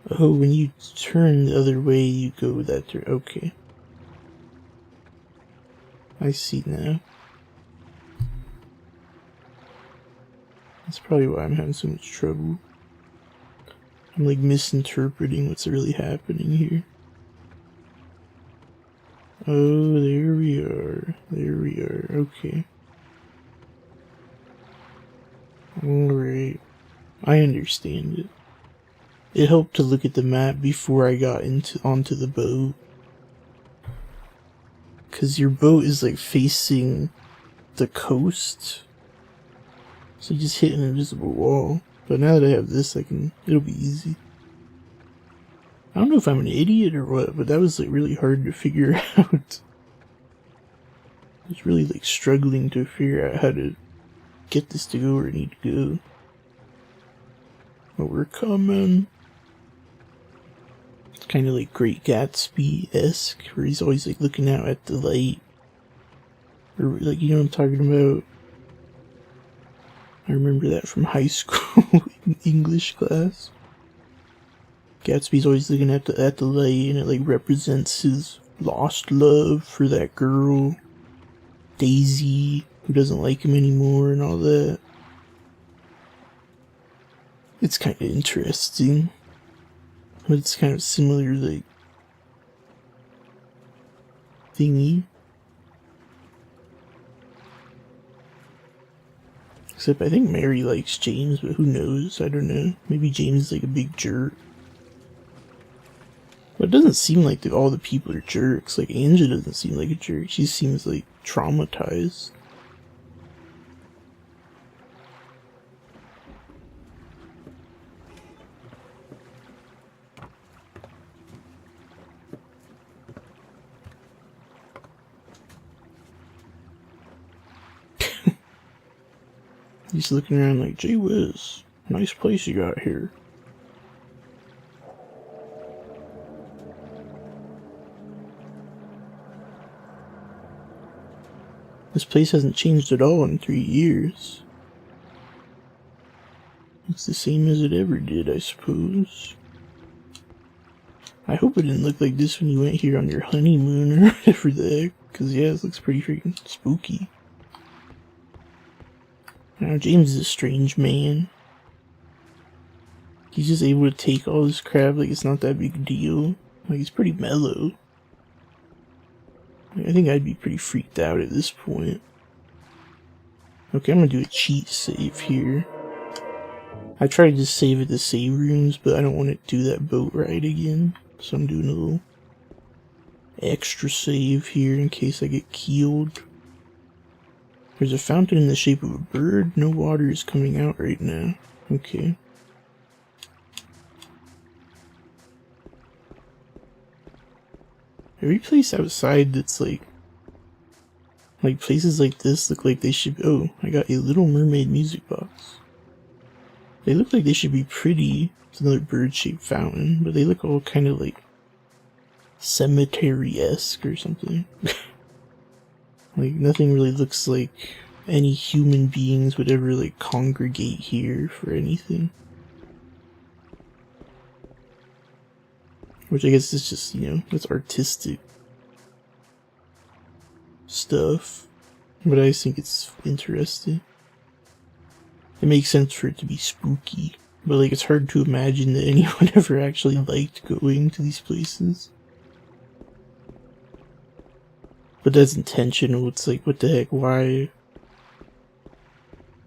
Oh, when you turn the other way, you go that direction. Okay. I see now. That's probably why I'm having so much trouble. I'm like misinterpreting what's really happening here. Oh, there we are. There we are. Okay. Alright. I understand it. It helped to look at the map before I got onto the boat. Cause your boat is like facing the coast. So you just hit an invisible wall. But now that I have this, it'll be easy. I don't know if I'm an idiot or what, but that was like really hard to figure out. I was really like struggling to figure out how to get this to go where I need to go. But we're coming. It's kind of like Great Gatsby-esque, where he's always like looking out at the light. Or like, you know what I'm talking about? I remember that from high school English class. Gatsby's always looking at the light, and it like represents his lost love for that girl, Daisy, who doesn't like him anymore and all that. It's kind of interesting, but it's kind of similar, like, thingy. Except I think Mary likes James, but who knows? I don't know. Maybe James is like a big jerk. But it doesn't seem like all the people are jerks. Like, Angela doesn't seem like a jerk. She seems like traumatized. He's looking around like, gee whiz, nice place you got here. This place hasn't changed at all in 3 years. It's the same as it ever did, I suppose. I hope it didn't look like this when you went here on your honeymoon or whatever the heck, because yeah, it looks pretty freaking spooky. Now, James is a strange man. He's just able to take all this crap like it's not that big a deal. Like, he's pretty mellow. I think I'd be pretty freaked out at this point. Okay, I'm gonna do a cheat save here. I tried to save at the save rooms, but I don't want to do that boat ride again. So I'm doing a little extra save here in case I get killed. There's a fountain in the shape of a bird. No water is coming out right now. Okay. Every place outside that's like places like this look like they should. Oh, I got a Little Mermaid music box. They look like they should be pretty. It's another bird-shaped fountain, but they look all kind of like cemetery-esque or something. Like, nothing really looks like any human beings would ever like congregate here for anything. Which I guess is just, you know, that's artistic stuff. But I just think it's interesting. It makes sense for it to be spooky. But like, it's hard to imagine that anyone ever actually liked going to these places. But that's intentional. It's like, what the heck, why?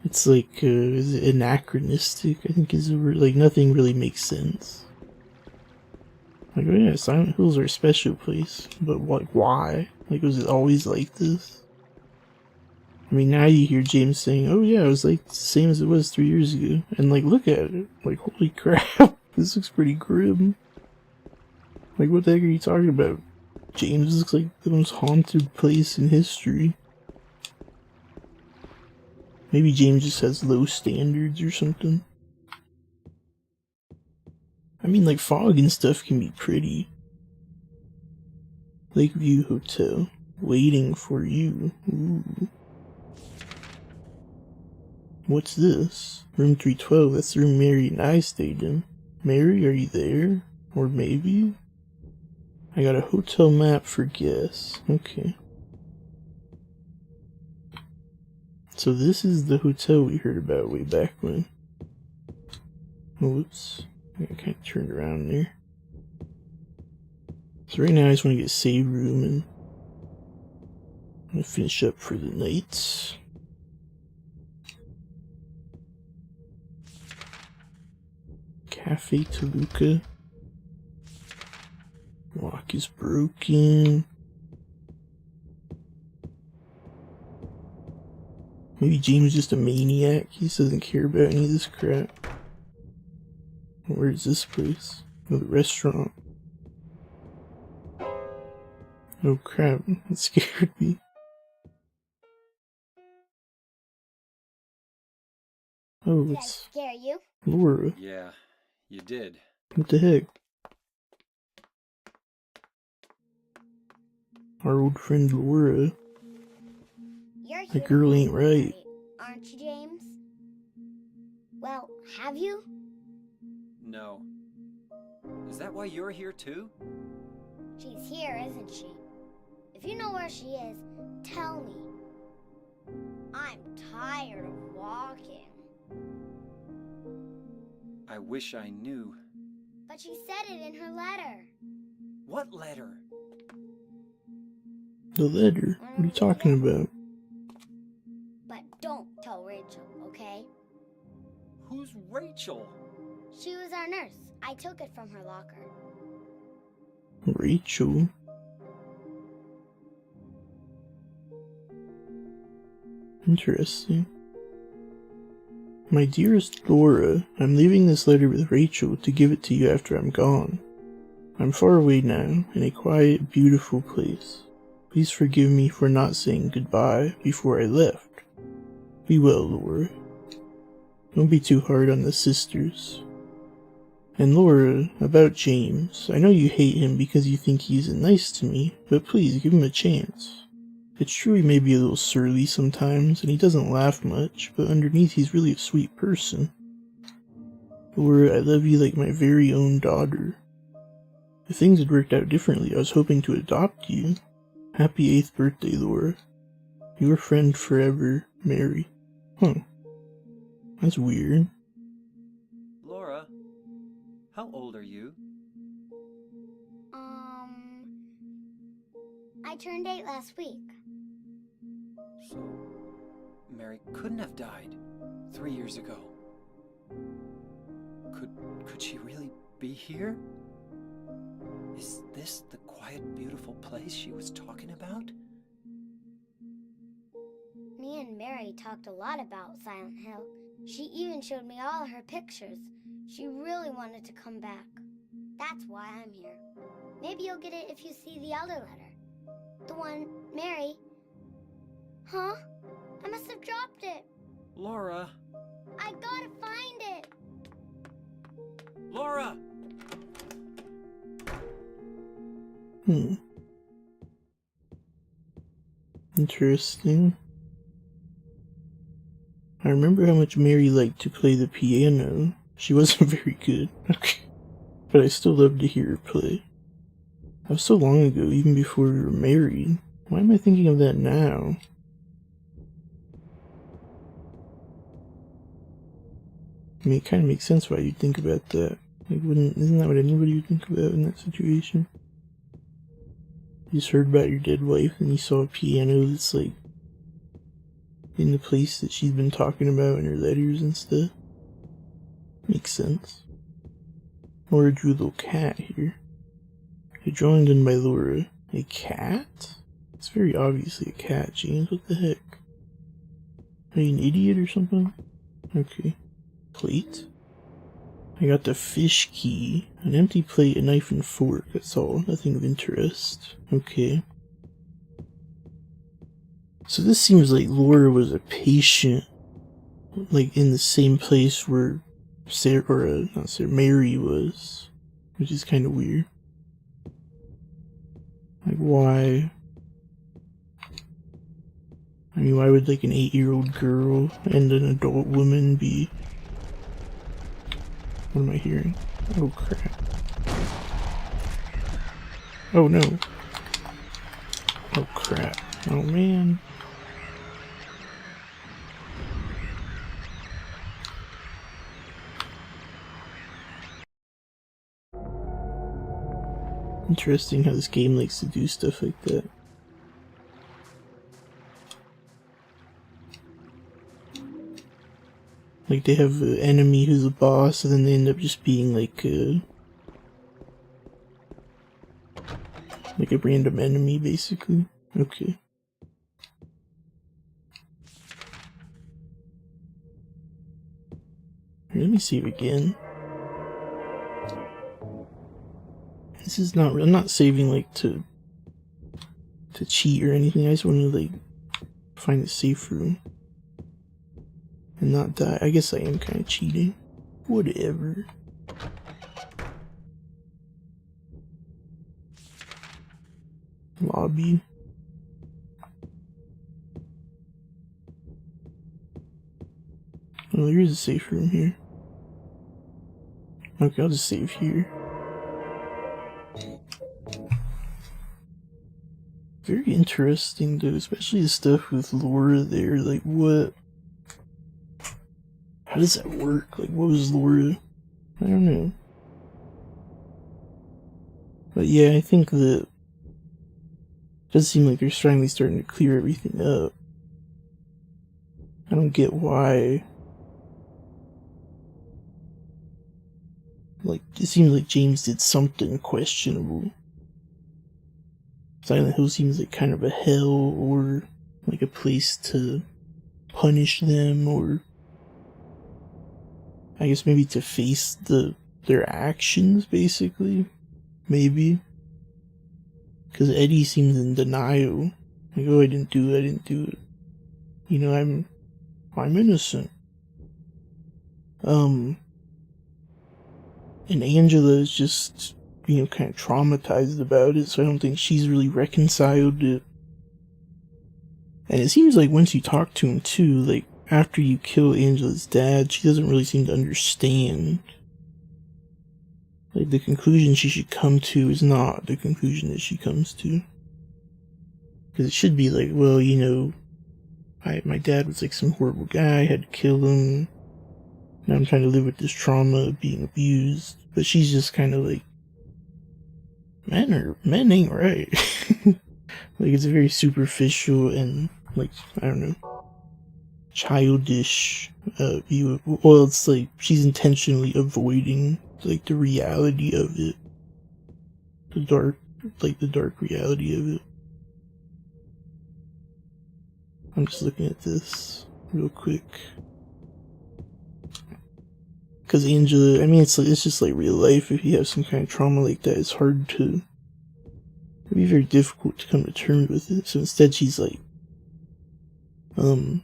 It's like, is it anachronistic? I think is the word. Like, nothing really makes sense. Like, oh yeah, Silent Hills are a special place. But like, why? Like, was it always like this? I mean, now you hear James saying, oh yeah, it was like the same as it was 3 years ago. And like, look at it. Like, holy crap. This looks pretty grim. Like, what the heck are you talking about? James looks like the most haunted place in history. Maybe James just has low standards or something. I mean, like, fog and stuff can be pretty. Lakeview Hotel. Waiting for you. Ooh. What's this? Room 312. That's the room Mary and I stayed in. Mary, are you there? Or maybe? I got a hotel map for guests. Okay. So this is the hotel we heard about way back when. Whoops. I kind of turned around there. So right now I just want to get a save room and I'm going to finish up for the night. Cafe Toluca. Lock is broken. Maybe James is just a maniac. He just doesn't care about any of this crap. Where is this place? Oh, the restaurant. Oh crap, that scared me. Oh, Did I it's scare you? Laura. Yeah, you did. What the heck? Our old friend Laura. You're That here girl to ain't right. aren't you, James? Well, have you? No. Is that why you're here too? She's here, isn't she? If you know where she is, tell me. I'm tired of walking. I wish I knew. But she said it in her letter. What letter? The letter? What are you talking about? But don't tell Rachel, okay? Who's Rachel? She was our nurse. I took it from her locker. Rachel? Interesting. My dearest Laura, I'm leaving this letter with Rachel to give it to you after I'm gone. I'm far away now, in a quiet, beautiful place. Please forgive me for not saying goodbye before I left. Be well, Laura. Don't be too hard on the sisters. And Laura, about James, I know you hate him because you think he isn't nice to me, but please give him a chance. It's true he may be a little surly sometimes, and he doesn't laugh much, but underneath he's really a sweet person. Laura, I love you like my very own daughter. If things had worked out differently, I was hoping to adopt you. Happy 8th birthday, Laura. Your friend forever, Mary. Huh. That's weird. Laura, how old are you? I turned 8 last week. So, Mary couldn't have died 3 years ago. Could she really be here? Is this the quiet, beautiful place she was talking about? Me and Mary talked a lot about Silent Hill. She even showed me all her pictures. She really wanted to come back. That's why I'm here. Maybe you'll get it if you see the other letter. The one Mary... Huh? I must have dropped it. Laura! I gotta find it. Laura! Interesting. I remember how much Mary liked to play the piano. She wasn't very good, but I still loved to hear her play. That was so long ago, even before we were married. Why am I thinking of that now? I mean, it kind of makes sense why you'd think about that. Like, isn't that what anybody would think about in that situation? You just heard about your dead wife and you saw a piano that's like in the place that she's been talking about in her letters and stuff. Makes sense. Laura drew a little cat here. A drawing done by Laura. A cat? It's very obviously a cat, James. What the heck? Are you an idiot or something? Okay. Plate. I got the fish key. An empty plate, a knife and fork. That's all. Nothing of interest. Okay. So this seems like Laura was a patient, like in the same place where Mary was, which is kind of weird. Like, why? I mean, why would like an 8-year-old girl and an adult woman be? What am I hearing? Oh crap. Oh no. Oh crap. Oh man. Interesting how this game likes to do stuff like that. Like they have an enemy who's a boss, and then they end up just being like a random enemy, basically. Okay. Here, let me save again. This is not. I'm not saving like to cheat or anything. I just want to like find a safe room and not die. I guess I am kind of cheating. Whatever. Lobby. Oh, there is a safe room here. Okay, I'll just save here. Very interesting though, especially the stuff with Laura there. Like, what? How does that work? Like, what was Laura? I don't know. But yeah, I think that it does seem like they're finally starting to clear everything up. I don't get why. Like, it seems like James did something questionable. Silent Hill seems like kind of a hell, or like a place to punish them, or I guess maybe to face their actions, basically. Maybe. Because Eddie seems in denial. Like, oh, I didn't do it. You know, I'm innocent. And Angela is just, you know, kind of traumatized about it, so I don't think she's really reconciled it. And it seems like once you talk to him too, like, after you kill Angela's dad, she doesn't really seem to understand. Like, the conclusion she should come to is not the conclusion that she comes to. Because it should be like, well, you know, my dad was like some horrible guy, I had to kill him. Now I'm trying to live with this trauma of being abused. But she's just kind of like, men ain't right. Like, it's a very superficial and, like, I don't know, childish view of, well, it's like she's intentionally avoiding, like, the reality of it. The dark reality of it. I'm just looking at this real quick. Because Angela, I mean, it's just like real life. If you have some kind of trauma like that, it's hard to, it'd be very difficult to come to terms with it. So instead she's like, Mr.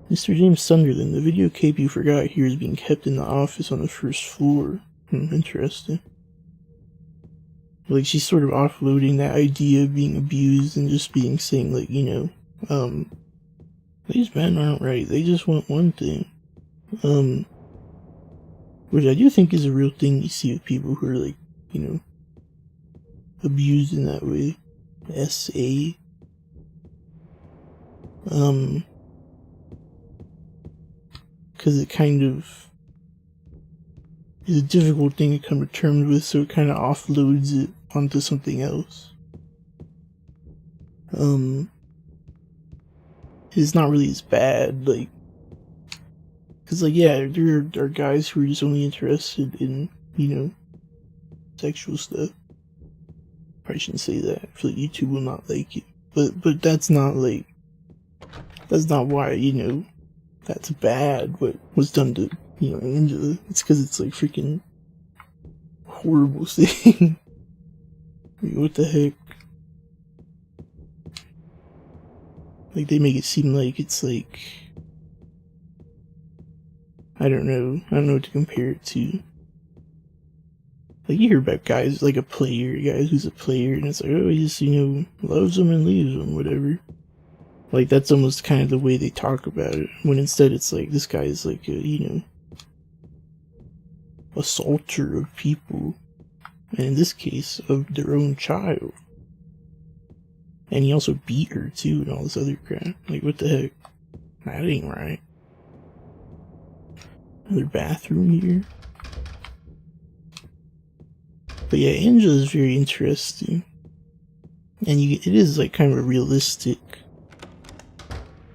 James Sunderland, the videotape you forgot here is being kept in the office on the first floor. Interesting. Like, she's sort of offloading that idea of being abused and just saying like, you know, these men aren't right, they just want one thing. Which I do think is a real thing you see with people who are like, you know, abused in that way. SA. Because it kind of is a difficult thing to come to terms with, so it kind of offloads it onto something else. It's not really as bad, like, because, like, yeah, there are guys who are just only interested in, you know, sexual stuff. Probably shouldn't say that. I feel like YouTube will not like it. But that's not, like, that's not why, you know, that's bad what was done to, you know, Angela. It's because it's, like, freaking horrible thing. I mean, what the heck? Like, they make it seem like it's, like, I don't know what to compare it to. Like, you hear about guys, like guys who's a player, and it's like, oh, he just, you know, loves them and leaves them, whatever. Like, that's almost kind of the way they talk about it, when instead it's like, this guy is like a, you know, assaulter of people, and in this case, of their own child. And he also beat her, too, and all this other crap. Like, what the heck? That ain't right. Another bathroom here. But yeah, Angela is very interesting. And it is, like, kind of a realistic...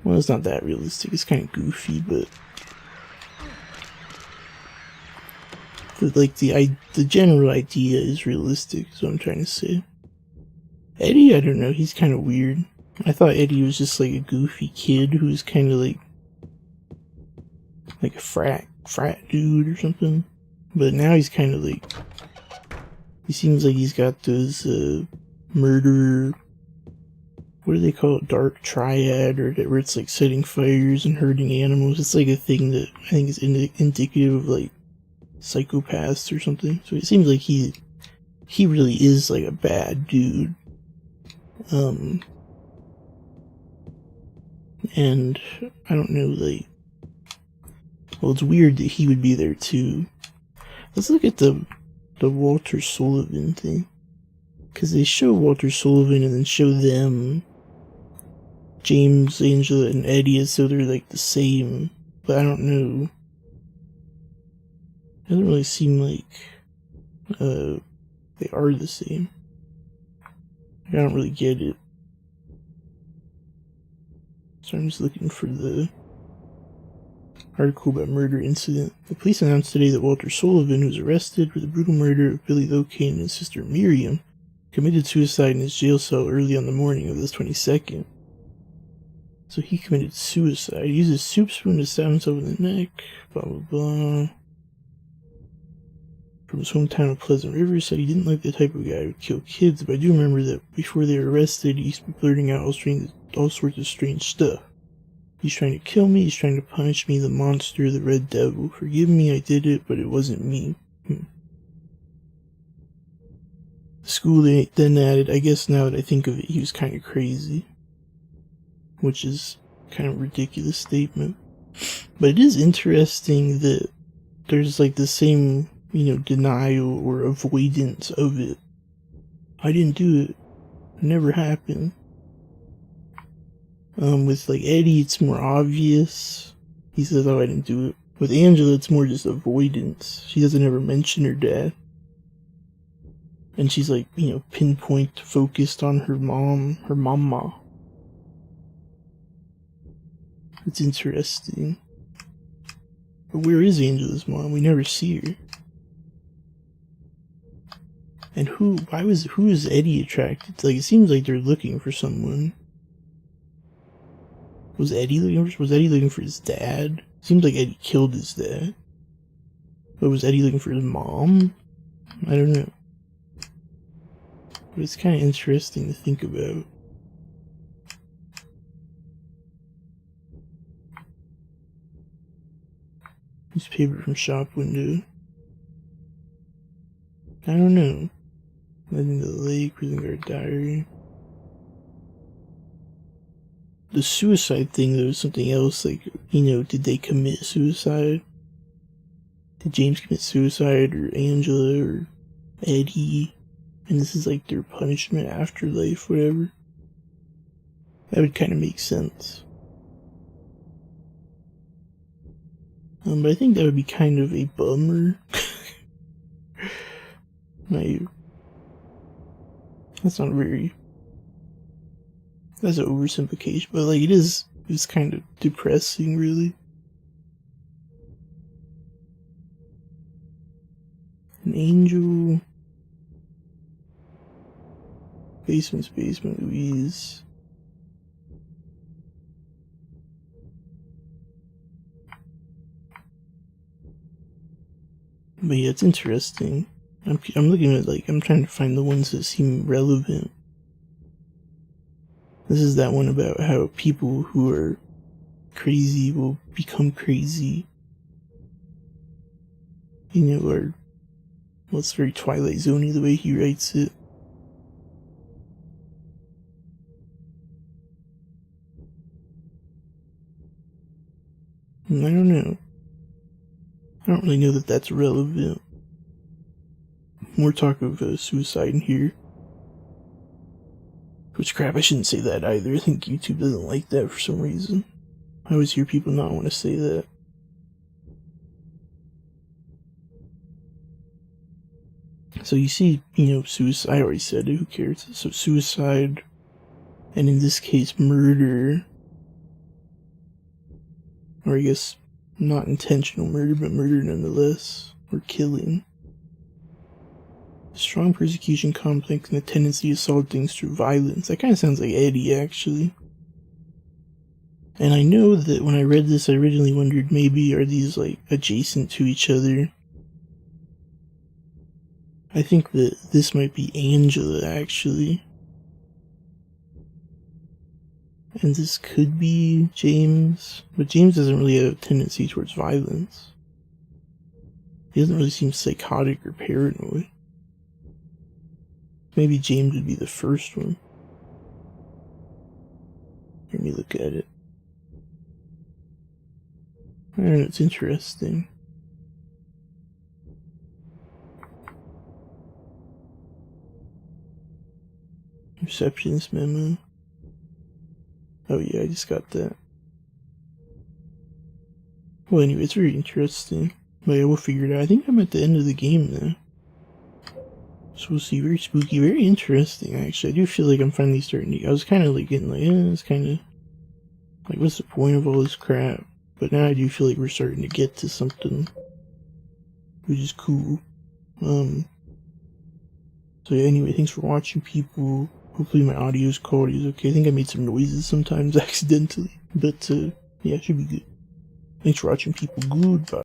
Well, it's not that realistic. It's kind of goofy, but... the general idea is realistic, is what I'm trying to say. Eddie, I don't know, he's kind of weird. I thought Eddie was just like a goofy kid who was kind of like a frat dude or something. But now he's kind of like, he seems like he's got those murder, what do they call it, dark triad, or where it's like setting fires and hurting animals. It's like a thing that I think is indicative of like psychopaths or something. So it seems like he really is like a bad dude. And I don't know, like, well, it's weird that he would be there too. Let's look at the Walter Sullivan thing, because they show Walter Sullivan and then show them, James, Angela, and Eddie, as though they're like the same, but I don't know. It doesn't really seem like they are the same. I don't really get it. So I'm just looking for the article about murder incident. The police announced today that Walter Sullivan, who was arrested for the brutal murder of Billy Locane and his sister Miriam, committed suicide in his jail cell early on the morning of the 22nd. So he committed suicide. He used a soup spoon to stab himself in the neck. Blah, blah, blah. From his hometown of Pleasant River, said he didn't like the type of guy who would kill kids, but I do remember that before they were arrested, he used to be blurting out all sorts of strange stuff. He's trying to kill me, he's trying to punish me, the monster, the red devil. Forgive me, I did it, but it wasn't me. The school then added, I guess now that I think of it, he was kind of crazy. Which is kind of a ridiculous statement. But it is interesting that there's like the same, you know, denial or avoidance of it. I didn't do it. It never happened. With like Eddie, it's more obvious. He says, oh, I didn't do it. With Angela, it's more just avoidance. She doesn't ever mention her dad. And she's like, pinpoint focused on her mom, her mama. It's interesting. But where is Angela's mom? We never see her. And who is Eddie attracted to? Like, it seems like they're looking for someone. Was Eddie looking for his dad? Seems like Eddie killed his dad. But was Eddie looking for his mom? I don't know. But it's kind of interesting to think about. Newspaper from shop window. I don't know. Letting the lake, prison guard diary. The suicide thing, though, is something else. Like, did they commit suicide? Did James commit suicide, or Angela, or Eddie? And this is like their punishment, afterlife, whatever. That would kind of make sense. But I think that would be kind of a bummer. That's not very... That's an oversimplification, but like it's kind of depressing, really. An angel... Basement's basement, Louise. But yeah, it's interesting. I'm looking at, I'm trying to find the ones that seem relevant. This is that one about how people who are crazy will become crazy. Well, it's very Twilight Zone-y the way he writes it. I don't know. I don't really know that that's relevant. More talk of suicide in here. Which crap, I shouldn't say that either. I think YouTube doesn't like that for some reason. I always hear people not want to say that. So you see, suicide, I already said it, who cares? So suicide, and in this case, murder. Or I guess, not intentional murder, but murder nonetheless. Or killing. Strong persecution complex and a tendency to solve things through violence. That kind of sounds like Eddie, actually. And I know that when I read this, I originally wondered maybe are these, adjacent to each other. I think that this might be Angela, actually. And this could be James. But James doesn't really have a tendency towards violence. He doesn't really seem psychotic or paranoid. Maybe James would be the first one. Let me look at it. I don't know, it's interesting. Receptionist memo. Oh yeah, I just got that. Well, anyway, it's very interesting. But yeah, we'll figure it out. I think I'm at the end of the game now. So we'll see. Very spooky, very interesting, actually. I do feel like I'm finally starting to... I was kind of getting it's kind of... what's the point of all this crap? But now I do feel like we're starting to get to something. Which is cool. So yeah, anyway, thanks for watching, people. Hopefully my audio's quality is okay. I think I made some noises sometimes accidentally. But, yeah, it should be good. Thanks for watching, people. Goodbye.